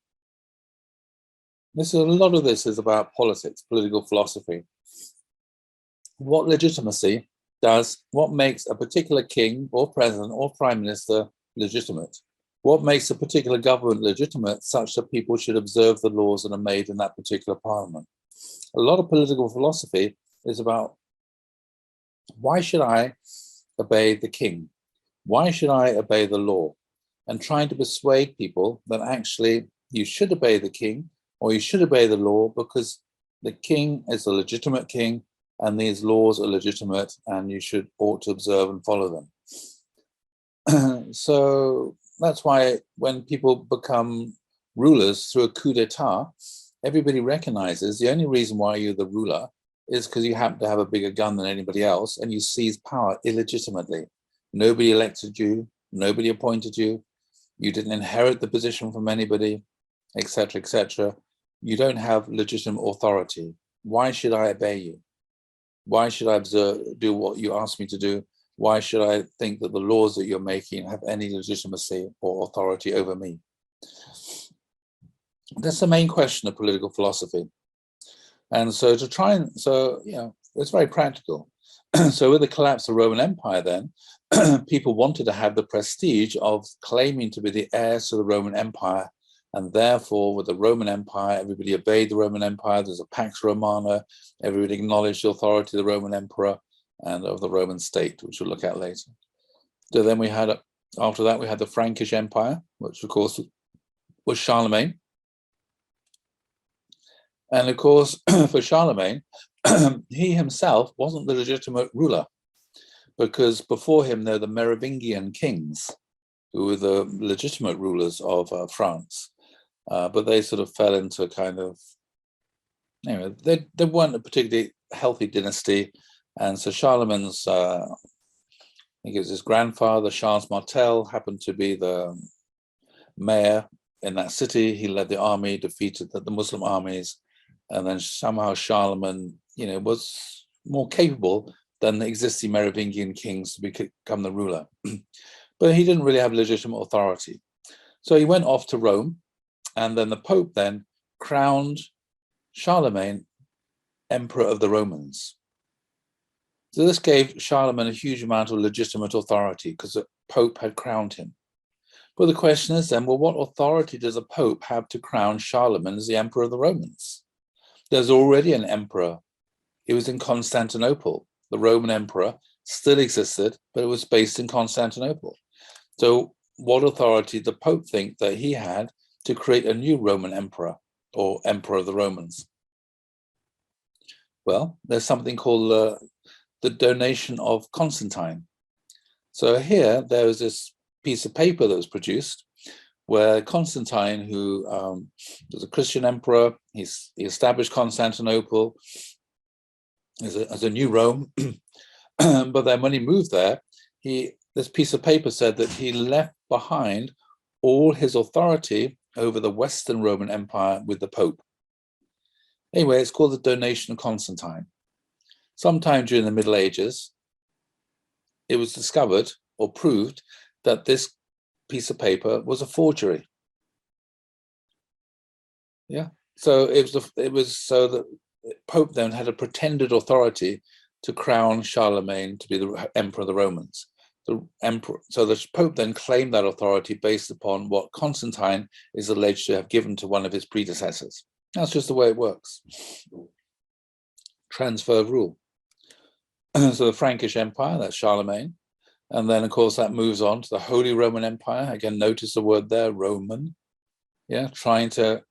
A lot of this is about politics, political philosophy. What legitimacy what makes a particular king or president or prime minister legitimate? What makes a particular government legitimate such that people should observe the laws that are made in that particular parliament? A lot of political philosophy is about, why should I obey the king? Why should I obey the law? And trying to persuade people that actually you should obey the king or you should obey the law because the king is a legitimate king and these laws are legitimate and you ought to observe and follow them. So that's why when people become rulers through a coup d'etat, everybody recognizes the only reason why you're the ruler is because you happen to have a bigger gun than anybody else and you seize power illegitimately. Nobody elected you, nobody appointed you, you didn't inherit the position from anybody, etc., etc. You don't have legitimate authority. Why should I obey you? Why should I do what you ask me to do? Why should I think that the laws that you're making have any legitimacy or authority over me? That's the main question of political philosophy. And so it's very practical. So with the collapse of the Roman Empire then, people wanted to have the prestige of claiming to be the heirs to the Roman Empire. And therefore, with the Roman Empire, everybody obeyed the Roman Empire. There's a Pax Romana. Everybody acknowledged the authority of the Roman Emperor and of the Roman state, which we'll look at later. So then after that, we had the Frankish Empire, which of course was Charlemagne. And of course, for Charlemagne, he himself wasn't the legitimate ruler, because before him there were the Merovingian kings, who were the legitimate rulers of France. But they sort of fell into kind of, they weren't a particularly healthy dynasty. And so Charlemagne's, I think it was his grandfather, Charles Martel, happened to be the mayor in that city. He led the army, defeated the Muslim armies. And then somehow Charlemagne, was more capable than the existing Merovingian kings to become the ruler. But he didn't really have legitimate authority. So he went off to Rome, and then the Pope then crowned Charlemagne Emperor of the Romans. So this gave Charlemagne a huge amount of legitimate authority because the Pope had crowned him. But the question is then, well, what authority does a Pope have to crown Charlemagne as the Emperor of the Romans? There's already an emperor. He was in Constantinople. The Roman emperor still existed, but it was based in Constantinople. So what authority did the Pope think that he had to create a new Roman emperor or emperor of the Romans? Well, there's something called the donation of Constantine. So here there was this piece of paper that was produced where Constantine, who was a Christian emperor, he established Constantinople as a new Rome. But then when he moved there, this piece of paper said that he left behind all his authority over the Western Roman Empire with the Pope. Anyway, it's called the Donation of Constantine. Sometime during the Middle Ages, it was discovered or proved that this piece of paper was a forgery. Yeah, so it was so that Pope then had a pretended authority to crown Charlemagne to be the Emperor of the Romans. So the Pope then claimed that authority based upon what Constantine is alleged to have given to one of his predecessors. That's just the way it works. Transfer of rule. So the Frankish Empire, that's Charlemagne. And then, of course, that moves on to the Holy Roman Empire. Again, notice the word there, Roman. Yeah, trying to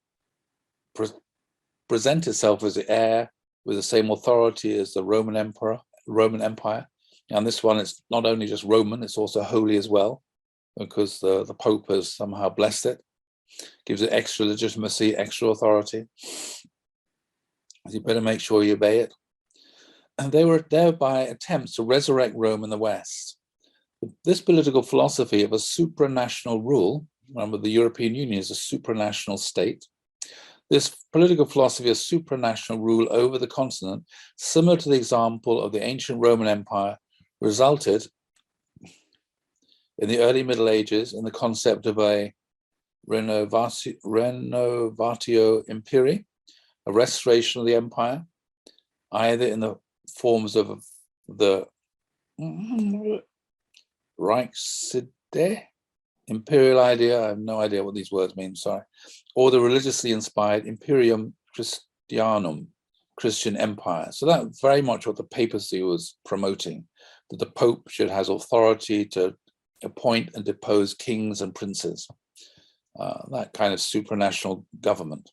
present itself as the heir with the same authority as the Roman Empire. And this one, it's not only just Roman, it's also holy as well, because the Pope has somehow blessed it, gives it extra legitimacy, extra authority. You better make sure you obey it. And they were thereby attempts to resurrect Rome in the West. This political philosophy of a supranational rule, remember the European Union is a supranational state, this political philosophy of supranational rule over the continent, similar to the example of the ancient Roman Empire, resulted in the early Middle Ages in the concept of a renovatio imperii, a restoration of the empire, either in the forms of the Reichsidee, imperial idea, I have no idea what these words mean, sorry, or the religiously inspired Imperium Christianum, Christian empire. So that very much what the papacy was promoting, that the Pope should have authority to appoint and depose kings and princes, that kind of supranational government.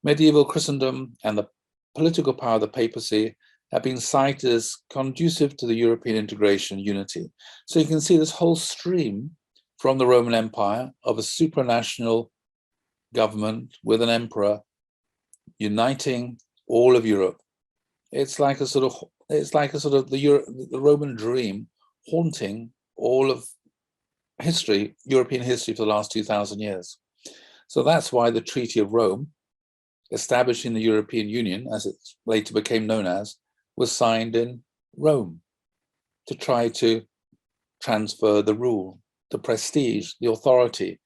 Medieval Christendom and the political power of the papacy have been cited as conducive to the European integration and unity. So you can see this whole stream from the Roman Empire of a supranational government with an emperor uniting all of Europe. It's like a sort of the Roman dream haunting all of history, European history for the last 2,000 years. So that's why the Treaty of Rome, establishing the European Union, as it later became known as, was signed in Rome to try to transfer the rule, the prestige, the authority,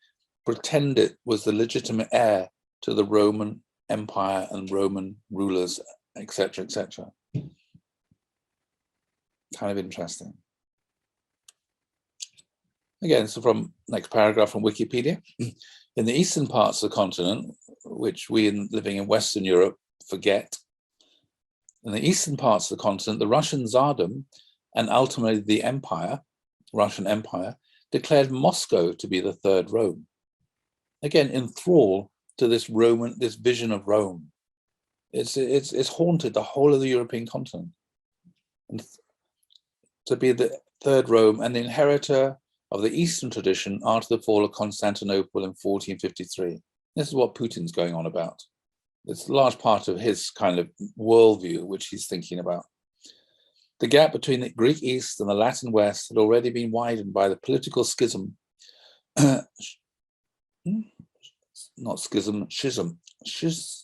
pretend it was the legitimate heir to the Roman Empire and Roman rulers, etc., etc. Kind of interesting. Again, so from next paragraph from Wikipedia. In the eastern parts of the continent, which we living in Western Europe forget, in the eastern parts of the continent, the Russian Tsardom and ultimately the empire, Russian Empire, declared Moscow to be the third Rome. Again, enthralled to this vision of Rome. It's haunted the whole of the European continent. And to be the third Rome and the inheritor of the Eastern tradition after the fall of Constantinople in 1453. This is what Putin's going on about. It's a large part of his kind of worldview, which he's thinking about. The gap between the Greek East and the Latin West had already been widened by the political schism, not schism, schism.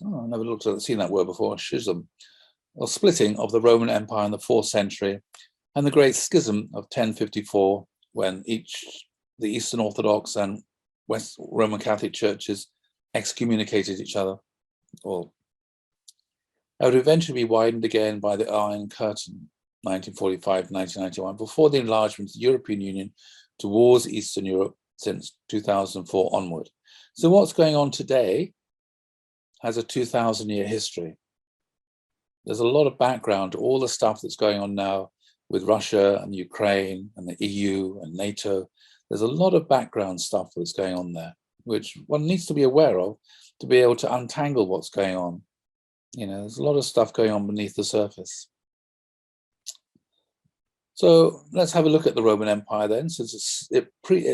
Oh, I never seen that word before, schism, or splitting of the Roman Empire in the 4th century, and the Great Schism of 1054, when the Eastern Orthodox and West Roman Catholic churches excommunicated each other. Or it would eventually be widened again by the Iron Curtain, 1945-1991, before the enlargement of the European Union towards Eastern Europe since 2004 onward. So what's going on today has a 2,000-year history. There's a lot of background to all the stuff that's going on now with Russia and Ukraine and the EU and NATO. There's a lot of background stuff that's going on there, which one needs to be aware of to be able to untangle what's going on. You know, there's a lot of stuff going on beneath the surface. So let's have a look at the Roman Empire then, since it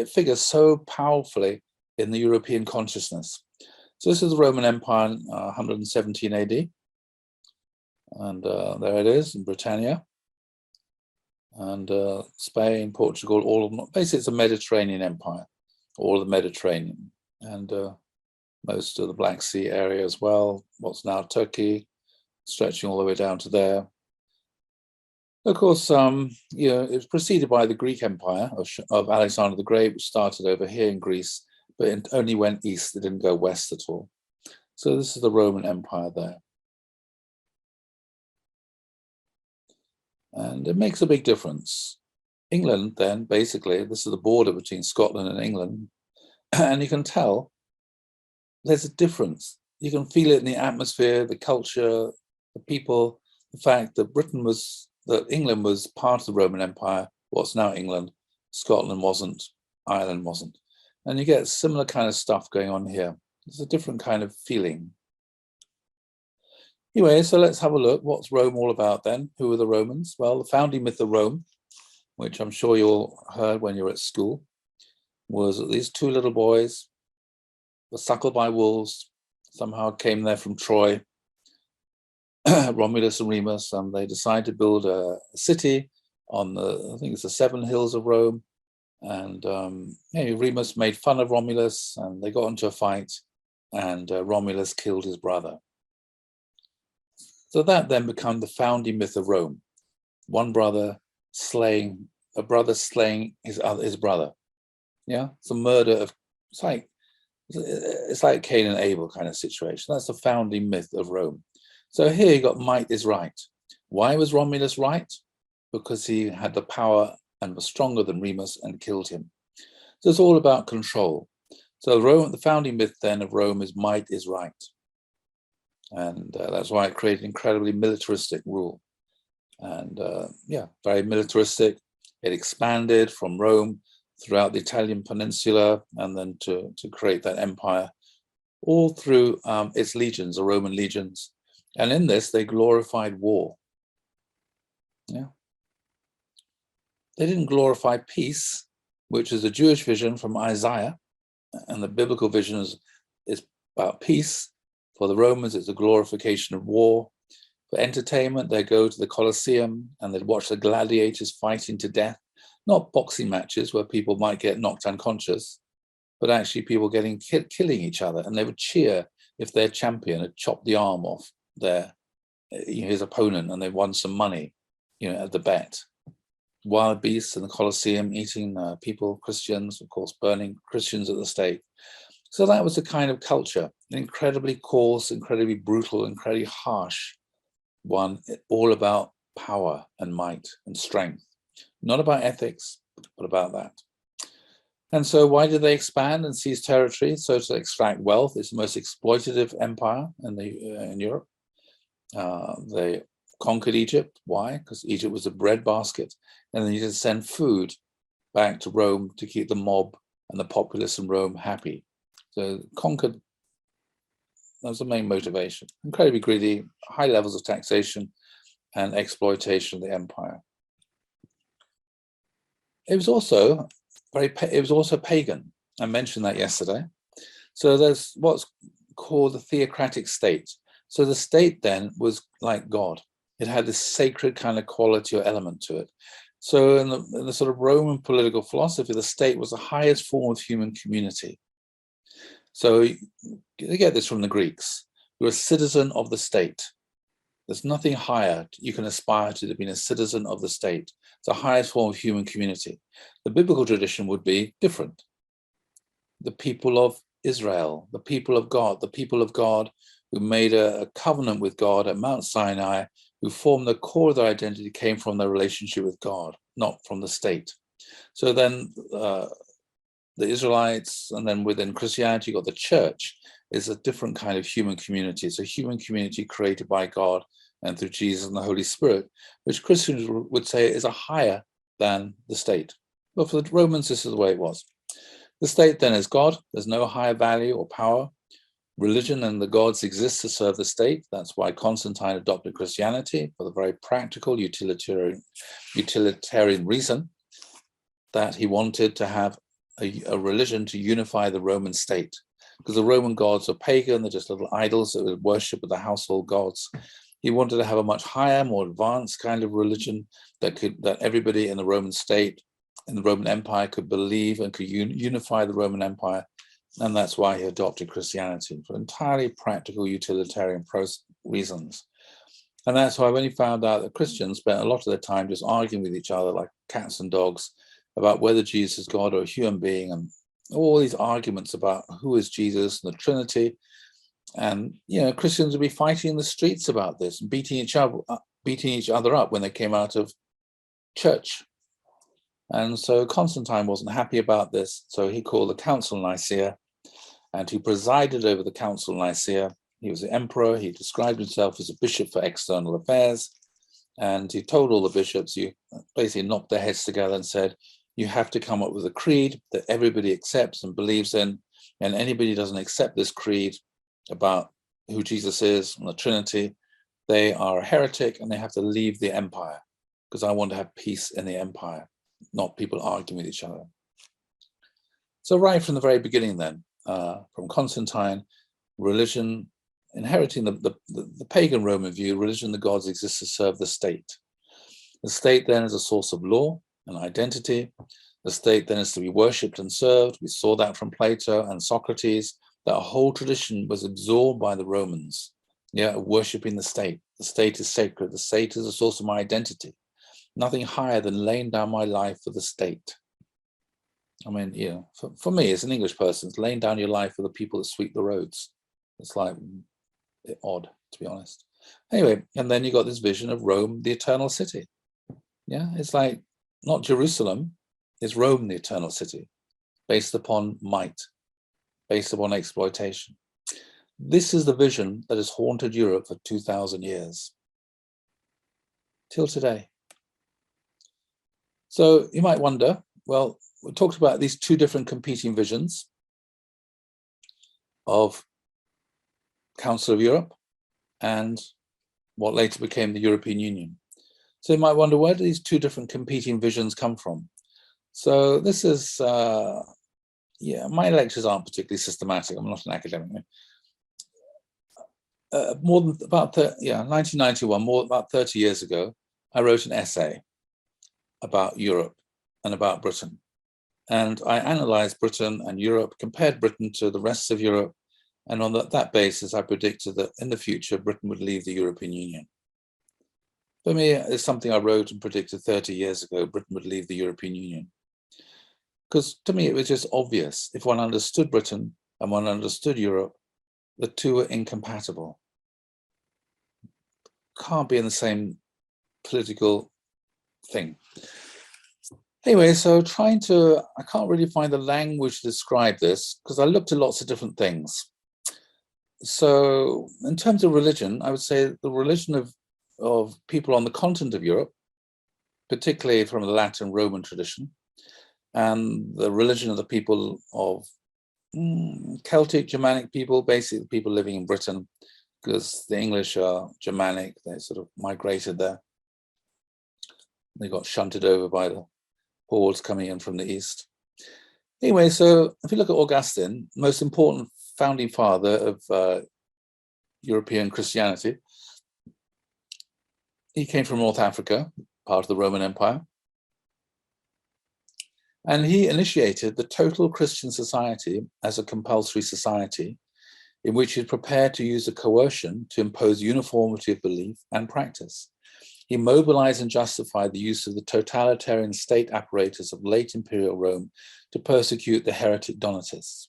figures so powerfully in the European consciousness. So this is the Roman Empire in 117 AD. And there it is in Britannia. And Spain, Portugal, all of them. Basically, it's a Mediterranean empire, all of the Mediterranean, and most of the Black Sea area as well, what's now Turkey, stretching all the way down to there. Of course, it was preceded by the Greek Empire of Alexander the Great, which started over here in Greece, but it only went east, it didn't go west at all. So this is the Roman Empire there. And it makes a big difference. England then, basically, this is the border between Scotland and England, and you can tell there's a difference. You can feel it in the atmosphere, the culture, the people, the fact that England was part of the Roman Empire, what's now England, Scotland wasn't, Ireland wasn't. And you get similar kind of stuff going on here. It's a different kind of feeling. Anyway, so let's have a look. What's Rome all about then? Who are the Romans? Well, the founding myth of Rome, which I'm sure you all heard when you were at school, was that these two little boys were suckled by wolves, somehow came there from Troy, Romulus and Remus, and they decided to build a city on I think it's the 7 hills of Rome. And Remus made fun of Romulus, and they got into a fight, and Romulus killed his brother. So that then became the founding myth of Rome. One brother slaying his brother. Yeah, it's a murder of, it's like Cain and Abel kind of situation. That's the founding myth of Rome. So here you got might is right. Why was Romulus right? Because he had the power and was stronger than Remus and killed him. So it's all about control. So the founding myth then of Rome is might is right. And that's why it created incredibly militaristic rule. And very militaristic. It expanded from Rome throughout the Italian peninsula and then to create that empire, all through its legions, the Roman legions. And in this, they glorified war. Yeah. They didn't glorify peace, which is a Jewish vision from Isaiah, and the biblical vision is about peace. For the Romans, it's a glorification of war. For entertainment, they go to the Colosseum and they'd watch the gladiators fighting to death, not boxing matches where people might get knocked unconscious, but actually people killing each other, and they would cheer if their champion had chopped the arm off his opponent and they won some money, at the bet. Wild beasts in the Colosseum eating people, Christians, of course, burning Christians at the stake. So that was the kind of culture, an incredibly coarse, incredibly brutal, incredibly harsh one, all about power and might and strength. Not about ethics, but about that. And so why did they expand and seize territory? So to extract wealth. It's the most exploitative empire in Europe. They conquered Egypt. Why? Because Egypt was a breadbasket. And then you just send food back to Rome to keep the mob and the populace in Rome happy. So conquered, that was the main motivation. Incredibly greedy, high levels of taxation and exploitation of the empire. It was also pagan. I mentioned that yesterday. So there's what's called the Theocratic State. So the state then was like God. It had this sacred kind of quality or element to it. So in the sort of Roman political philosophy, the state was the highest form of human community. So you get this from the Greeks. You're a citizen of the state. There's nothing higher you can aspire to than being a citizen of the state. It's the highest form of human community. The biblical tradition would be different. The people of Israel, the people of God who made a covenant with God at Mount Sinai, who formed the core of their identity, came from their relationship with God, not from the state. So then the Israelites, and then within Christianity, you've got the church, is a different kind of human community. It's a human community created by God and through Jesus and the Holy Spirit, which Christians would say is a higher than the state. But for the Romans, this is the way it was. The state then is God. There's no higher value or power. Religion and the gods exist to serve the state. That's why Constantine adopted Christianity, for the very practical, utilitarian reason that he wanted to have a religion to unify the Roman state, because the Roman gods are pagan. They're just little idols that were worshipped with the household gods. He wanted to have a much higher, more advanced kind of religion that everybody in the Roman state, in the Roman Empire, could believe and could unify the Roman Empire. And that's why he adopted Christianity, for entirely practical, utilitarian reasons. And that's why when he found out that Christians spent a lot of their time just arguing with each other like cats and dogs about whether Jesus is God or a human being, and all these arguments about who is Jesus and the Trinity. And, Christians would be fighting in the streets about this and beating each other up when they came out of church. And so Constantine wasn't happy about this. So he called the Council of Nicaea, and he presided over the Council of Nicaea. He was the emperor. He described himself as a bishop for external affairs. And he told all the bishops, you basically knocked their heads together and said, you have to come up with a creed that everybody accepts and believes in. And anybody who doesn't accept this creed about who Jesus is and the Trinity, they are a heretic and they have to leave the empire, because I want to have peace in the empire, not people arguing with each other. So right from the very beginning then, from Constantine, religion, inheriting the pagan Roman view, religion, the gods exist to serve the state. The state then is a source of law and identity. The state then is to be worshipped and served. We saw that from Plato and Socrates. That whole tradition was absorbed by the Romans, worshipping the state. The state is sacred. The state is a source of my identity. Nothing higher than laying down my life for the state. I mean, for me, as an English person, it's laying down your life for the people that sweep the roads. It's like a bit odd, to be honest. Anyway, and then you got this vision of Rome, the eternal city. Yeah, it's like not Jerusalem, it's Rome, the eternal city, based upon might, based upon exploitation. This is the vision that has haunted Europe for 2,000 years, till today. So you might wonder, well, we talked about these two different competing visions of Council of Europe and what later became the European Union. So you might wonder, where do these two different competing visions come from? So this is, my lectures aren't particularly systematic. I'm not an academic. More than about 1991, about 30 years ago, I wrote an essay about Europe and about Britain. And I analyzed Britain and Europe, compared Britain to the rest of Europe. And on that basis, I predicted that in the future, Britain would leave the European Union. For me, it's something I wrote and predicted 30 years ago, Britain would leave the European Union. Because to me, it was just obvious. If one understood Britain and one understood Europe, the two are incompatible. Can't be in the same political thing. Anyway, so I can't really find the language to describe this, because I looked at lots of different things. So in terms of religion, I would say the religion of people on the continent of Europe, particularly from the Latin Roman tradition, and the religion of the people of Celtic, Germanic people, basically people living in Britain, because the English are Germanic, they sort of migrated there. They got shunted over by the hordes coming in from the east. Anyway, so if you look at Augustine, most important founding father of European Christianity, he came from North Africa, part of the Roman Empire. And he initiated the total Christian society as a compulsory society in which he prepared to use a coercion to impose uniformity of belief and practice. He mobilized and justified the use of the totalitarian state apparatus of late imperial Rome to persecute the heretic Donatists.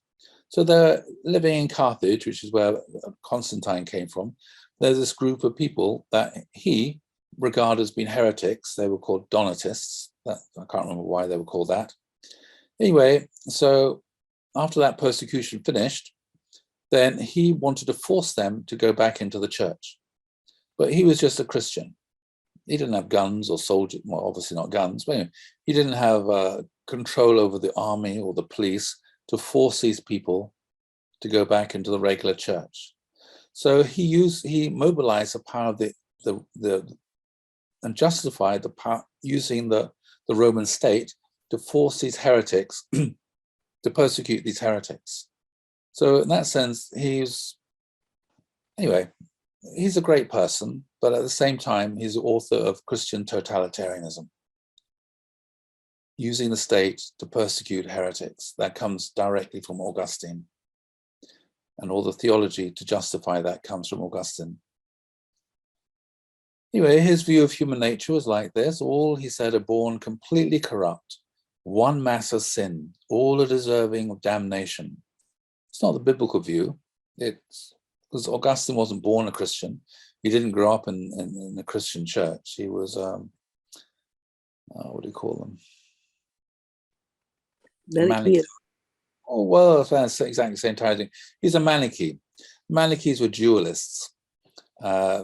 So they're living in Carthage, which is where Constantine came from. There's this group of people that he regarded as being heretics. They were called Donatists. I can't remember why they were called that. Anyway, so after that persecution finished, then he wanted to force them to go back into the church. But he was just a Christian. He didn't have guns or soldiers, well, obviously not guns, but anyway, he didn't have control over the army or the police to force these people to go back into the regular church. So he mobilized the power of and justified the power using the Roman state to force these heretics to persecute these heretics. So in that sense, he's a great person, but at the same time, he's the author of Christian totalitarianism, using the state to persecute heretics. That comes directly from Augustine. And all the theology to justify that comes from Augustine. Anyway, his view of human nature was like this. All, he said, are born completely corrupt, one mass of sin, all are deserving of damnation. It's not the biblical view. It's because Augustine wasn't born a Christian. He didn't grow up in a Christian church. He was, what do you call them? Manichaean. Oh, well, that's exactly the same type of thing. He's a Manichae. Manichaees were dualists,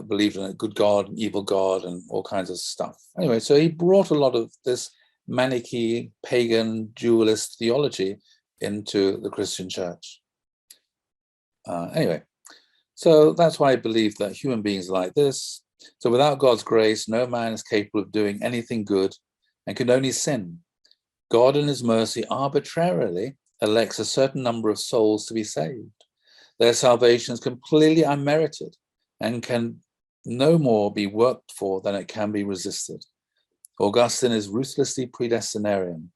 believed in a good God, an evil God, and all kinds of stuff. Anyway, so he brought a lot of this Manichae, pagan, dualist theology into the Christian church. Anyway, so that's why I believe that human beings are like this. So without God's grace, no man is capable of doing anything good and can only sin. God in his mercy arbitrarily elects a certain number of souls to be saved. Their salvation is completely unmerited and can no more be worked for than it can be resisted. Augustine is ruthlessly predestinarian,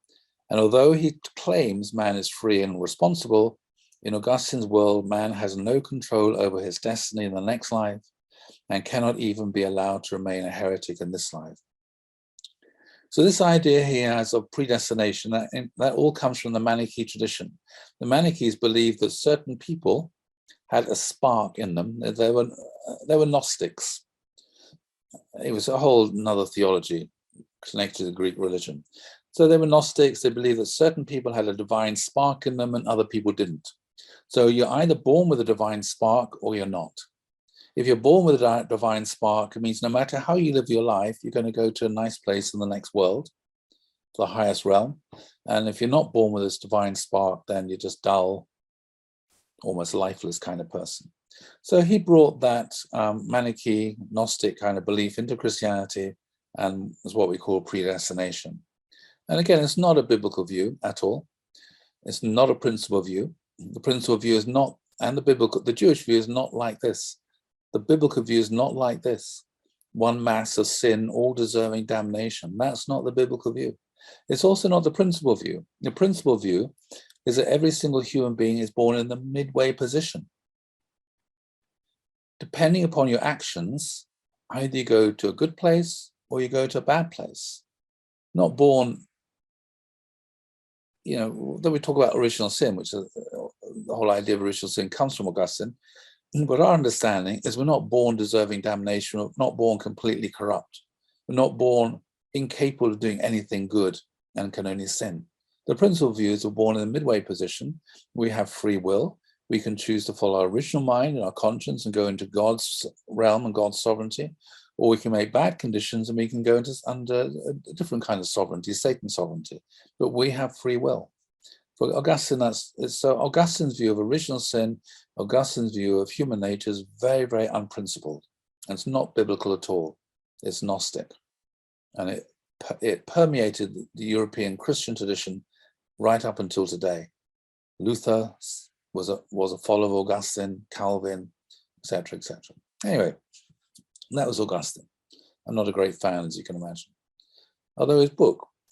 and although he claims man is free and responsible, in Augustine's world, man has no control over his destiny in the next life and cannot even be allowed to remain a heretic in this life. So this idea he has of predestination, that all comes from the Manichae tradition. The Manichaees believed that certain people had a spark in them. They were Gnostics. It was a whole another theology connected to the Greek religion. So they were Gnostics. They believed that certain people had a divine spark in them and other people didn't. So you're either born with a divine spark or you're not. If you're born with a divine spark, it means no matter how you live your life, you're going to go to a nice place in the next world, the highest realm. And if you're not born with this divine spark, then you're just dull, almost lifeless kind of person. So he brought that Manichae, Gnostic kind of belief into Christianity, and is what we call predestination. And again, it's not a biblical view at all. It's not a principal view. The principal view is not, and the Jewish view is not like this. The biblical view is not like this. One mass of sin, all deserving damnation. That's not the biblical view. It's also not the principal view. The principal view is that every single human being is born in the midway position. Depending upon your actions, either you go to a good place or you go to a bad place. Not born, you know, then we talk about original sin, which is the whole idea of original sin comes from Augustine. But our understanding is we're not born deserving damnation, or not born completely corrupt. We're not born incapable of doing anything good and can only sin. The principal view is we're born in the midway position. We have free will. We can choose to follow our original mind and our conscience and go into God's realm and God's sovereignty, or we can make bad conditions and we can go into under a different kind of sovereignty, Satan's sovereignty. But we have free will. For Augustine, so Augustine's view of original sin, Augustine's view of human nature is very, very unprincipled. And it's not biblical at all. It's Gnostic. And it permeated the European Christian tradition right up until today. Luther was a follower of Augustine, Calvin, etc., etc. Anyway, that was Augustine. I'm not a great fan, as you can imagine. Although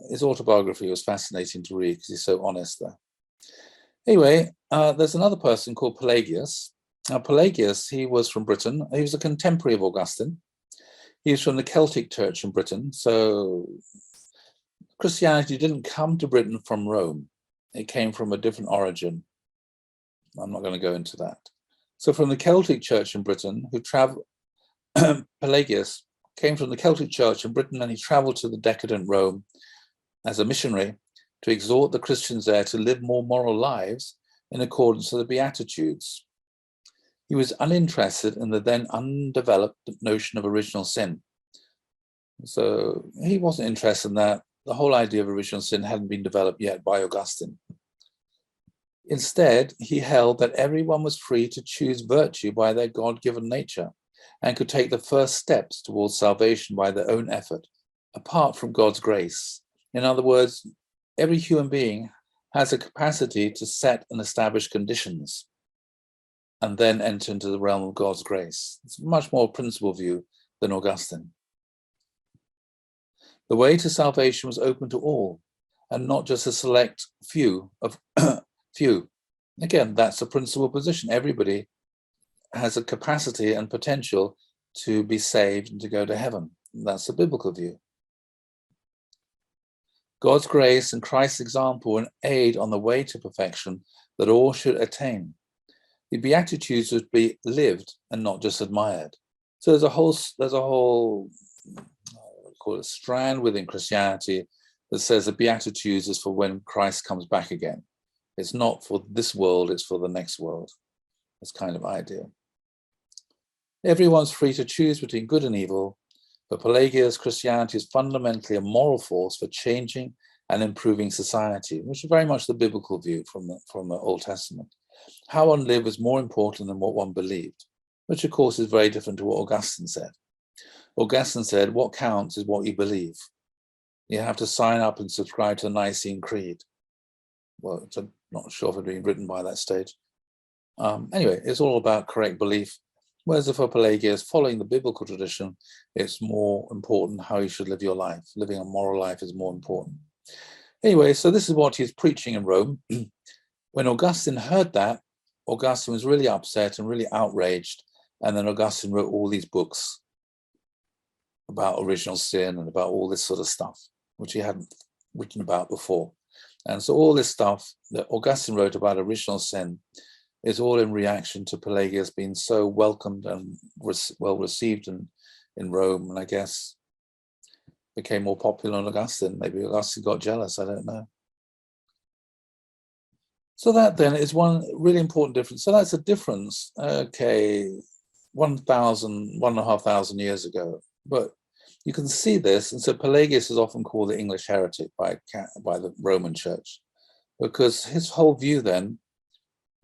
his autobiography was fascinating to read because he's so honest there. Anyway, there's another person called Pelagius. Now, Pelagius, he was from Britain. He was a contemporary of Augustine. He was from the Celtic Church in Britain. So Christianity didn't come to Britain from Rome. It came from a different origin. I'm not going to go into that. So from the Celtic Church in Britain, Pelagius came from the Celtic Church in Britain, and he traveled to the decadent Rome as a missionary to exhort the Christians there to live more moral lives in accordance with the Beatitudes. He was uninterested in the then undeveloped notion of original sin. So he wasn't interested in that. The whole idea of original sin hadn't been developed yet by Augustine. Instead, he held that everyone was free to choose virtue by their God-given nature and could take the first steps towards salvation by their own effort, apart from God's grace. In other words, every human being has a capacity to set and establish conditions and then enter into the realm of God's grace. It's a much more principled view than Augustine. The way to salvation was open to all, and not just a select few of few. Again, that's a principal position. Everybody has a capacity and potential to be saved and to go to heaven. That's the biblical view. God's grace and Christ's example an aid on the way to perfection that all should attain. The Beatitudes would be lived and not just admired. So there's a whole call it strand within Christianity that says the Beatitudes is for when Christ comes back again. It's not for this world, it's for the next world. This kind of idea. Everyone's free to choose between good and evil, but Pelagius, Christianity is fundamentally a moral force for changing and improving society, which is very much the biblical view from the Old Testament. How one lived is more important than what one believed, which of course is very different to what Augustine said. Augustine said, what counts is what you believe. You have to sign up and subscribe to the Nicene Creed. Well, I'm not sure if it had been written by that stage. Anyway, it's all about correct belief. Whereas for Pelagius, following the biblical tradition, it's more important how you should live your life. Living a moral life is more important. Anyway, so this is what he's preaching in Rome. When Augustine heard that, Augustine was really upset and really outraged. And then Augustine wrote all these books about original sin and about all this sort of stuff, which he hadn't written about before. And so all this stuff that Augustine wrote about original sin is all in reaction to Pelagius being so welcomed and well received in Rome, and I guess became more popular than Augustine. Maybe Augustine got jealous, I don't know. So that then is one really important difference. So that's a difference, okay, 1,500 years ago. But you can see this, and so Pelagius is often called the English heretic by the Roman Church, because his whole view then,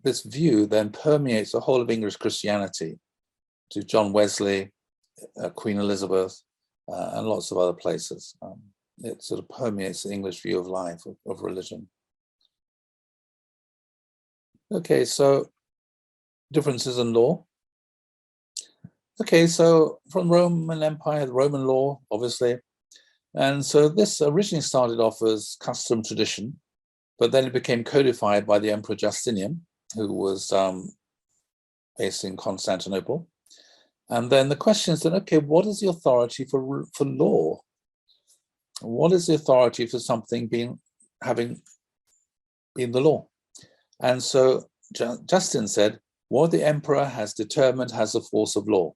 this view then permeates the whole of English Christianity to John Wesley, Queen Elizabeth, and lots of other places. It sort of permeates the English view of life, of religion. Okay, so differences in law. Okay, so from Roman Empire, the Roman law, obviously. And so this originally started off as custom tradition, but then it became codified by the Emperor Justinian, who was based in Constantinople. And then the question is then, okay, what is the authority for law? What is the authority for something having been the law? And so Justin said, what the emperor has determined has the force of law.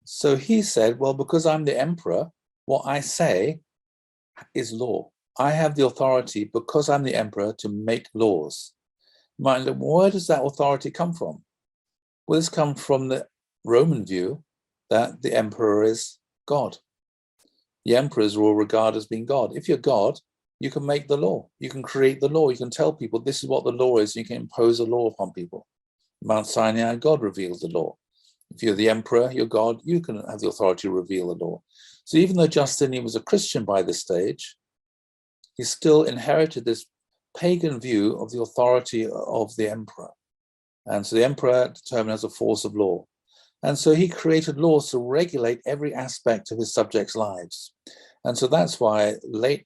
So he said, well, because I'm the emperor, what I say is law. I have the authority because I'm the emperor to make laws. Where does that authority come from? Well, this comes from the Roman view that the emperor is God. The emperors are all regarded as being God. If you're God, you can make the law. You can create the law. You can tell people this is what the law is. You can impose a law upon people. Mount Sinai, God reveals the law. If you're the emperor, you're God, you can have the authority to reveal the law. So even though Justinian was a Christian by this stage, he still inherited this pagan view of the authority of the emperor. And so the emperor determined as a force of law. And so he created laws to regulate every aspect of his subjects' lives. And so that's why the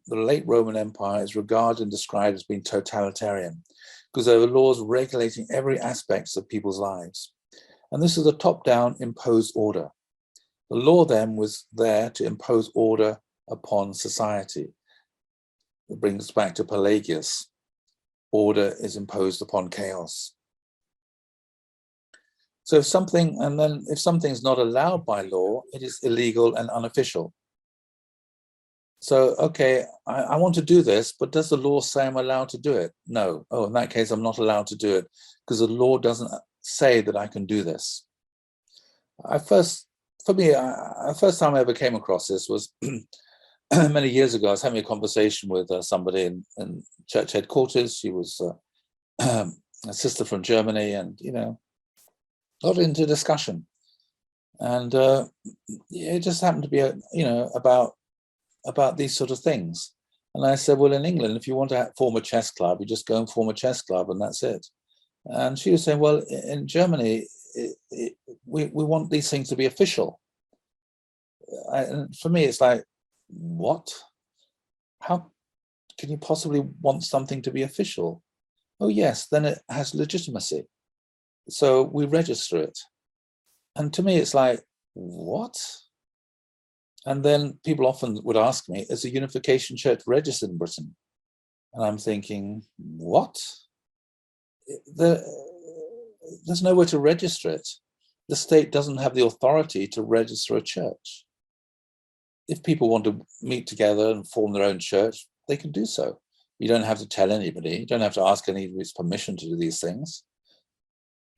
late Roman Empire is regarded and described as being totalitarian, because there were laws regulating every aspect of people's lives. And this is a top-down imposed order. The law then was there to impose order upon society. It brings us back to Pelagius. Order is imposed upon chaos. So if something's not allowed by law, it is illegal and unofficial. So, okay, I want to do this, but does the law say I'm allowed to do it? No. Oh, in that case, I'm not allowed to do it because the law doesn't say that I can do this. The first time I ever came across this was many years ago. I was having a conversation with somebody in church headquarters. She was a sister from Germany, and got into discussion, and it just happened to be about these sort of things. And I said, well, in England, if you want to form a chess club, you just go and form a chess club, and that's it. And she was saying, well, in Germany, we want these things to be official. And for me, it's like, what? How can you possibly want something to be official? Oh, yes, then it has legitimacy. So we register it. And to me, it's like, what? And then people often would ask me, is a unification church registered in Britain? And I'm thinking, what? There's nowhere to register it. The state doesn't have the authority to register a church. If people want to meet together and form their own church, they can do so. You don't have to tell anybody. You don't have to ask anybody's permission to do these things.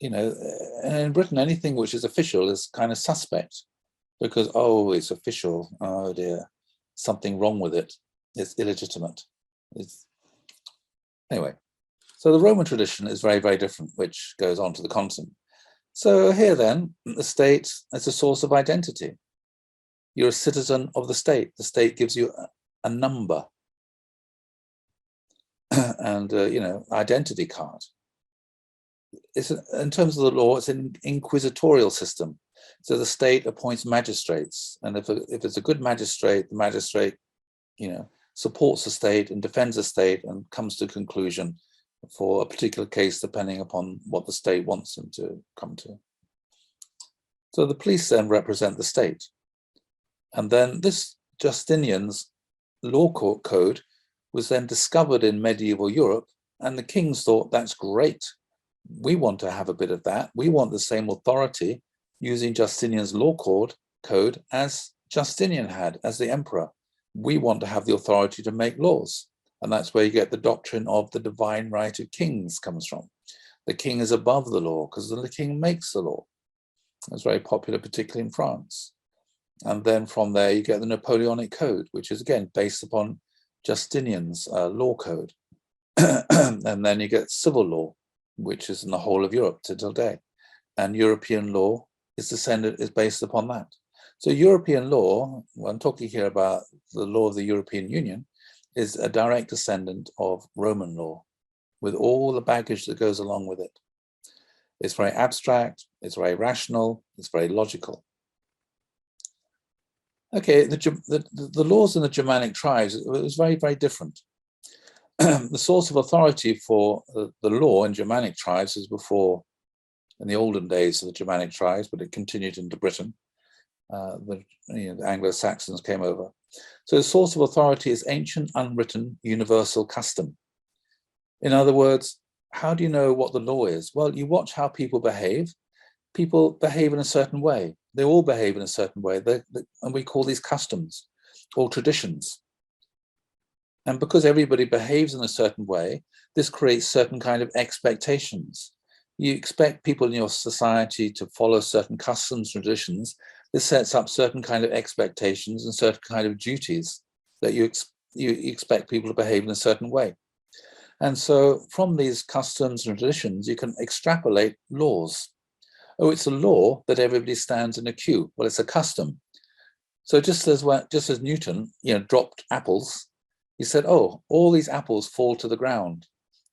You know, and in Britain, anything which is official is kind of suspect because, oh, it's official. Oh dear, something wrong with it. It's illegitimate. Anyway, so the Roman tradition is very, very different, which goes on to the continent. So here then, the state is a source of identity. You're a citizen of the state. The state gives you a number and, you know, identity card. It's in terms of the law, it's an inquisitorial system. So the state appoints magistrates. And if it's a good magistrate, the magistrate, you know, supports the state and defends the state and comes to a conclusion for a particular case, depending upon what the state wants them to come to. So the police then represent the state. And then this Justinian's law code was then discovered in medieval Europe, and the kings thought, that's great. We want to have a bit of that. We want the same authority using Justinian's law code as Justinian had, as the emperor. We want to have the authority to make laws. And that's where you get the doctrine of the divine right of kings comes from. The king is above the law because the king makes the law. It's very popular, particularly in France. And then from there, you get the Napoleonic Code, which is again based upon Justinian's law code. And then you get civil law, which is in the whole of Europe to today. And European law is based upon that. So European law, well, I'm talking here about the law of the European Union, is a direct descendant of Roman law with all the baggage that goes along with it. It's very abstract, it's very rational, it's very logical. Okay, the laws in the Germanic tribes, it was very, very different. The source of authority for the law in Germanic tribes is before, in the olden days of the Germanic tribes, but it continued into Britain. The Anglo-Saxons came over. So the source of authority is ancient, unwritten, universal custom. In other words, how do you know what the law is? Well, you watch how people behave. People behave in a certain way. They all behave in a certain way. And we call these customs or traditions. And because everybody behaves in a certain way, this creates certain kind of expectations. You expect people in your society to follow certain customs, traditions. This sets up certain kind of expectations and certain kind of duties that you expect people to behave in a certain way. And so from these customs and traditions, you can extrapolate laws. Oh, it's a law that everybody stands in a queue. Well, it's a custom. So just as Newton, dropped apples, he said, oh, all these apples fall to the ground.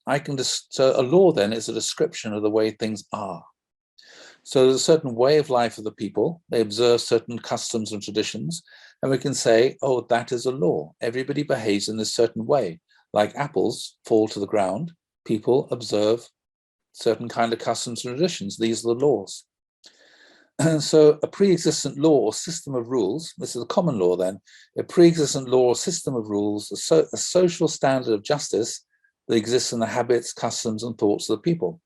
So a law then is a description of the way things are. So there's a certain way of life of the people. They observe certain customs and traditions. And we can say, oh, that is a law. Everybody behaves in this certain way. Like apples fall to the ground, people observe certain kind of customs and traditions. These are the laws. And so a pre-existent law or system of rules, this is a common law then, a pre-existent law or system of rules, a social standard of justice that exists in the habits, customs, and thoughts of the people.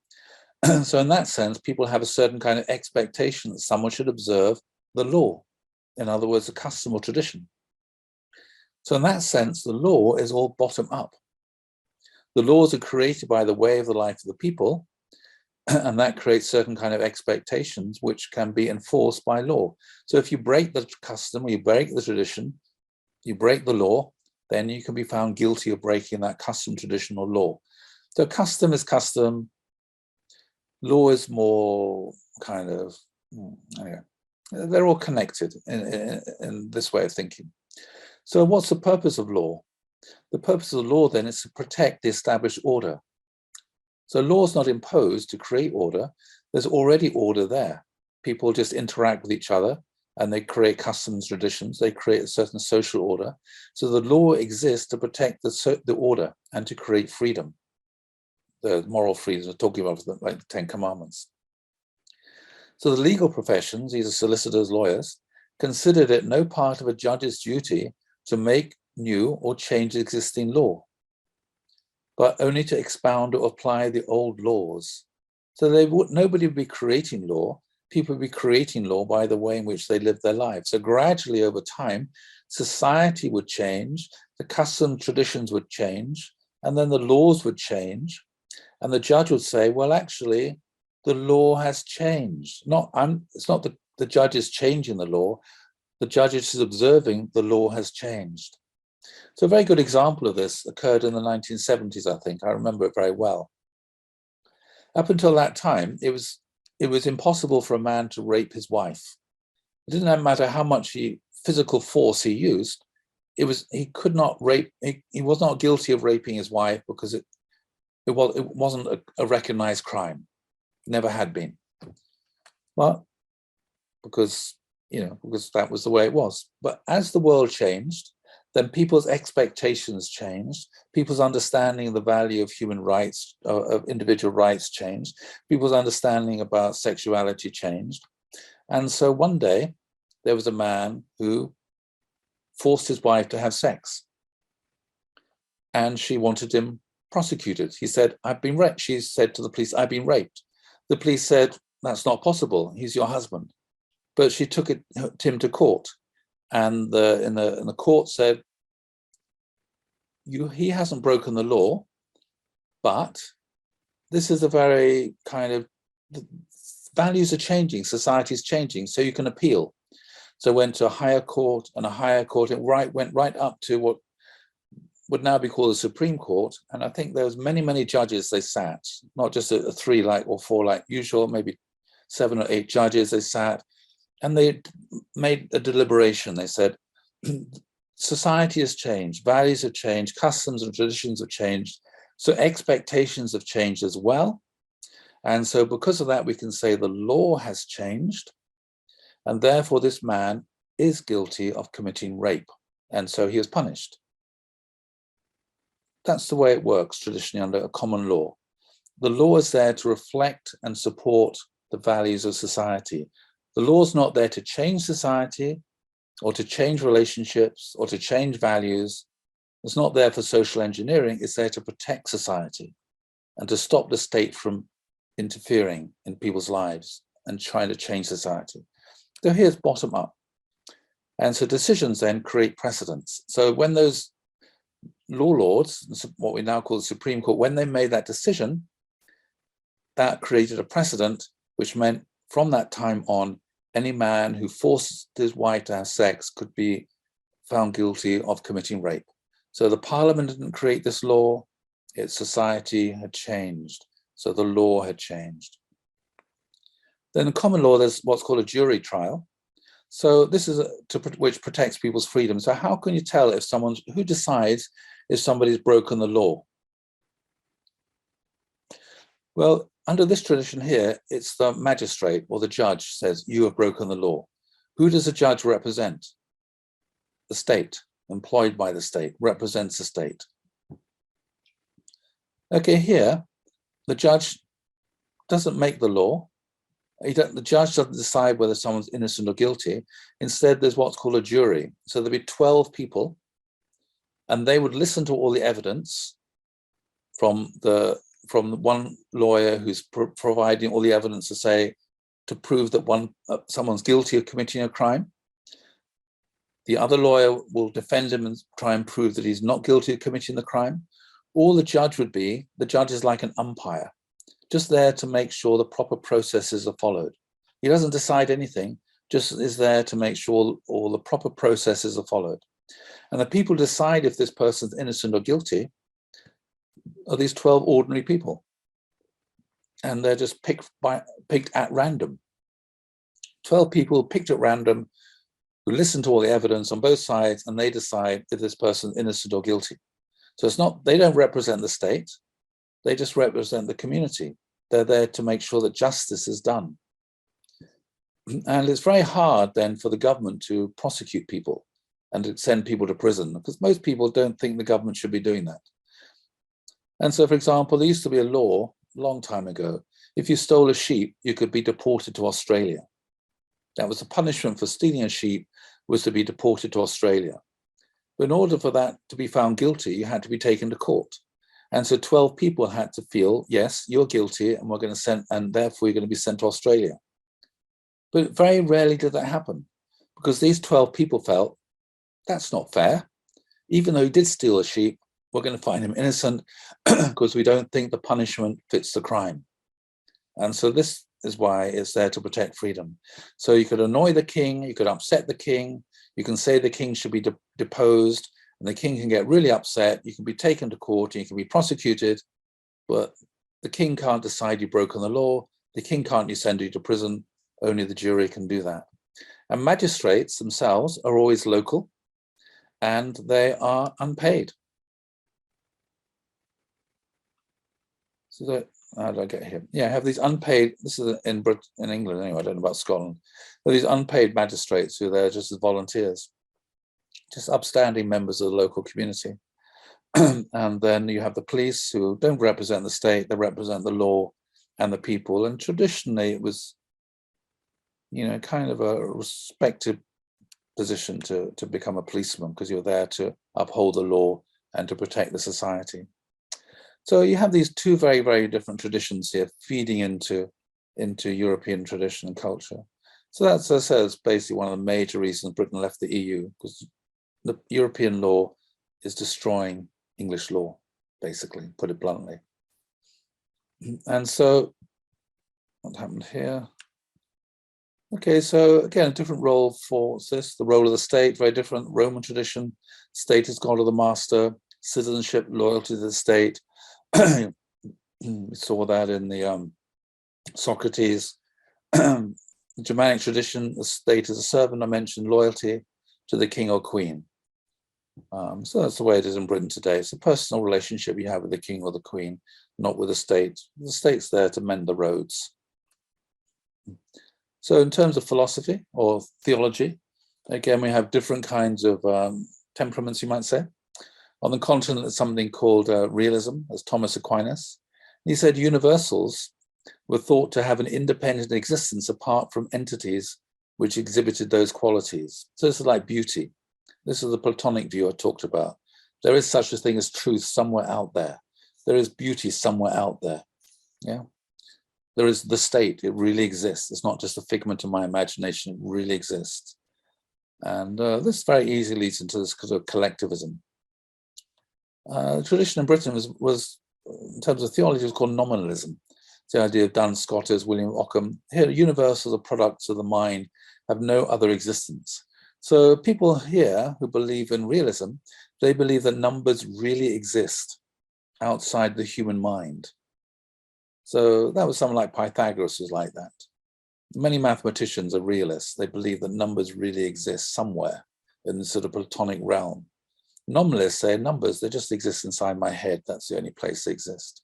So in that sense, people have a certain kind of expectation that someone should observe the law. In other words, a custom or tradition. So in that sense, the law is all bottom up. The laws are created by the way of the life of the people, and that creates certain kind of expectations which can be enforced by law. So if you break the custom, or you break the tradition, you break the law, then you can be found guilty of breaking that custom, tradition, or law. So custom is custom. Law is more kind of, anyway, they're all connected in this way of thinking. So what's the purpose of law? The purpose of the law then is to protect the established order. So law is not imposed to create order. There's already order there. People just interact with each other and they create customs, traditions. They create a certain social order. So the law exists to protect the order and to create freedom. The moral freedom we're talking about, like the 10 Commandments. So the legal professions, these are solicitors, lawyers, considered it no part of a judge's duty to make new or change existing law, but only to expound or apply the old laws. So nobody would be creating law. People would be creating law by the way in which they live their lives. So gradually over time, society would change, the custom traditions would change, and then the laws would change. And the judge would say, well, actually, the law has changed. It's not the judge is changing the law. The judge is observing the law has changed. So a very good example of this occurred in the 1970s, I think. I remember it very well. Up until that time, it was impossible for a man to rape his wife. It didn't matter how much physical force he used. He could not rape. He was not guilty of raping his wife because it wasn't a recognized crime. It never had been. Well, because that was the way it was. But as the world changed, then people's expectations changed, people's understanding of the value of human rights, of individual rights changed, people's understanding about sexuality changed. And so one day, there was a man who forced his wife to have sex. And she wanted him prosecuted. He said, I've been raped. She said to the police, I've been raped. The police said, that's not possible. He's your husband. But she took him to court. And in the court said, he hasn't broken the law, but this is a very kind of, values are changing, society is changing, so you can appeal. So went to a higher court and a higher court, and went right up to what would now be called the Supreme Court. And I think there was many judges they sat, not just a 3 or 4 like usual, maybe 7 or 8 judges they sat. And they made a deliberation. They said, society has changed, values have changed, customs and traditions have changed, so expectations have changed as well. And so because of that, we can say the law has changed, and therefore this man is guilty of committing rape, and so he is punished. That's the way it works traditionally under a common law. The law is there to reflect and support the values of society. The law is not there to change society or to change relationships or to change values. It's not there for social engineering. It's there to protect society and to stop the state from interfering in people's lives and trying to change society. So here's bottom up. And so decisions then create precedents. So when those law lords, what we now call the Supreme Court, when they made that decision, that created a precedent, which meant from that time on, any man who forced his wife to have sex could be found guilty of committing rape. So the parliament didn't create this law, its society had changed. So the law had changed. Then in common law, there's what's called a jury trial. So this is which protects people's freedom. So how can you tell if who decides if somebody's broken the law? Well, under this tradition here, it's the magistrate or the judge says, you have broken the law. Who does the judge represent? The state, employed by the state, represents the state. Okay, here, the judge doesn't make the law. The judge doesn't decide whether someone's innocent or guilty. Instead, there's what's called a jury. So there'll be 12 people, and they would listen to all the evidence from one lawyer who's providing all the evidence to prove that someone's guilty of committing a crime. The other lawyer will defend him and try and prove that he's not guilty of committing the crime. All the judge is like an umpire, just there to make sure the proper processes are followed. He doesn't decide anything, just is there to make sure all the proper processes are followed. And the people decide if this person's innocent or guilty are these 12 ordinary people. And they're just picked at random. 12 people picked at random who listen to all the evidence on both sides, and they decide if this person's innocent or guilty. So they don't represent the state, they just represent the community. They're there to make sure that justice is done. And it's very hard then for the government to prosecute people and to send people to prison, because most people don't think the government should be doing that. And so, for example, there used to be a law long time ago, if you stole a sheep, you could be deported to Australia. That was the punishment for stealing a sheep, was to be deported to Australia. But in order for that to be found guilty, you had to be taken to court. And so 12 people had to feel, yes, you're guilty, and we're going to send, and therefore you're going to be sent to Australia. But very rarely did that happen, because these 12 people felt, that's not fair. Even though he did steal a sheep, we're going to find him innocent because we don't think the punishment fits the crime. And so this is why it's there to protect freedom. So you could annoy the king, you could upset the king, you can say the king should be deposed, and the king can get really upset, you can be taken to court, and you can be prosecuted, but the king can't decide you've broken the law, the king can't send you to prison, only the jury can do that. And magistrates themselves are always local, and they are unpaid. So how did I get here? Yeah, I have these unpaid, this is in England anyway, I don't know about Scotland, but these unpaid magistrates who are there just as volunteers, just upstanding members of the local community. And then you have the police who don't represent the state, they represent the law and the people. And traditionally it was, you know, kind of a respected position to become a policeman, because you're there to uphold the law and to protect the society. So you have these two very, very different traditions here feeding into European tradition and culture. So that's, as I said, basically one of the major reasons Britain left the EU, because the European law is destroying English law, basically, put it bluntly. And so what happened here? Okay, so again, a different role for this, the role of the state, very different. Roman tradition, state is god of the master, citizenship, loyalty to the state. We saw that in the Socrates. The Germanic tradition, the state is a servant, I mentioned loyalty to the king or queen. So that's the way it is in Britain today. It's a personal relationship you have with the king or the queen, not with the state. The state's there to mend the roads. So in terms of philosophy or theology, again, we have different kinds of temperaments, you might say. On the continent, there's something called realism, as Thomas Aquinas. He said universals were thought to have an independent existence apart from entities which exhibited those qualities. So this is like beauty. This is the Platonic view I talked about. There is such a thing as truth somewhere out there. There is beauty somewhere out there. Yeah. There is the state, it really exists. It's not just a figment of my imagination, it really exists. And this very easily leads into this kind of collectivism. The tradition in Britain was, in terms of theology, was called nominalism. It's the idea of Duns Scotus, William Ockham. Here, universals are products of the mind, have no other existence. So people here who believe in realism, they believe that numbers really exist outside the human mind. So that was someone like Pythagoras was like that. Many mathematicians are realists. They believe that numbers really exist somewhere in the sort of Platonic realm. Nominalists say numbers, they just exist inside my head. That's the only place they exist.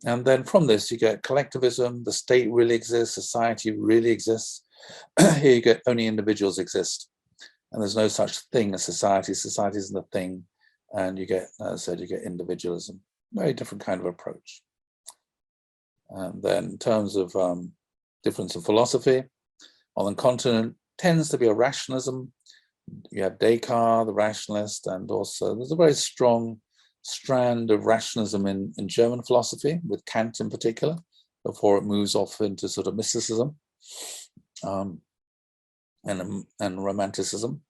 And then from this, you get collectivism, the state really exists, society really exists. Here you get only individuals exist. And there's no such thing as society. Society isn't a thing. And you get, as I said, you get individualism. Very different kind of approach. And then in terms of difference of philosophy, on the continent tends to be a rationalism. You have Descartes, the rationalist, and also there's a very strong strand of rationalism in German philosophy, with Kant in particular, before it moves off into sort of mysticism and romanticism.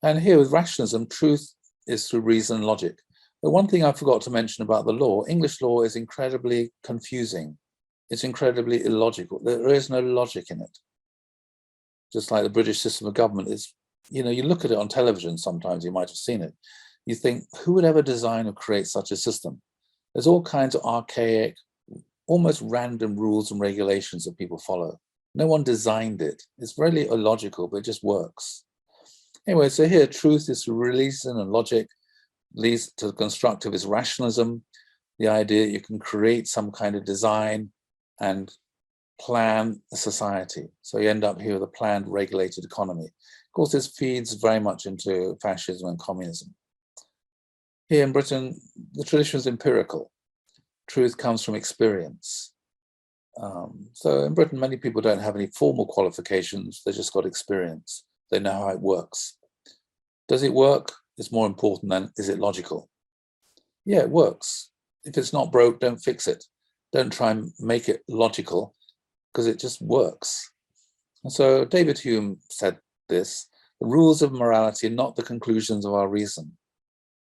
And here with rationalism, truth is through reason and logic. But one thing I forgot to mention about the law, English law is incredibly confusing. It's incredibly illogical. There is no logic in it. Just like the British system of government is, you know, you look at it on television sometimes, you might have seen it. You think, who would ever design or create such a system? There's all kinds of archaic, almost random rules and regulations that people follow. No one designed it. It's really illogical, but it just works. Anyway, so here, truth is reason and logic, leads to constructivist rationalism, the idea that you can create some kind of design and plan a society. So you end up here with a planned, regulated economy. Of course, this feeds very much into fascism and communism. Here in Britain, the tradition is empirical. truth comes from experience. So in Britain, many people don't have any formal qualifications. They just got experience. They know how it works. Does it work? It's more important than is it logical? Yeah, it works. If it's not broke, don't fix it. Don't try and make it logical, because it just works. And so David Hume said this: the rules of morality are not the conclusions of our reason.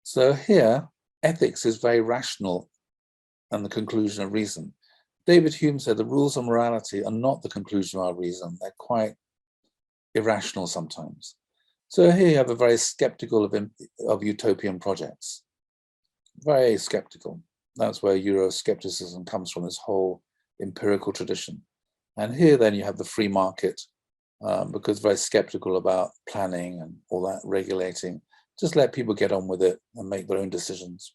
So here, ethics is very rational and the conclusion of reason. David Hume said the rules of morality are not the conclusion of our reason. They're quite irrational sometimes. So here you have a very skeptical of utopian projects. Very skeptical. That's where Euroscepticism comes from, this whole empirical tradition. And here then you have the free market, because very skeptical about planning and all that regulating. Just let people get on with it and make their own decisions.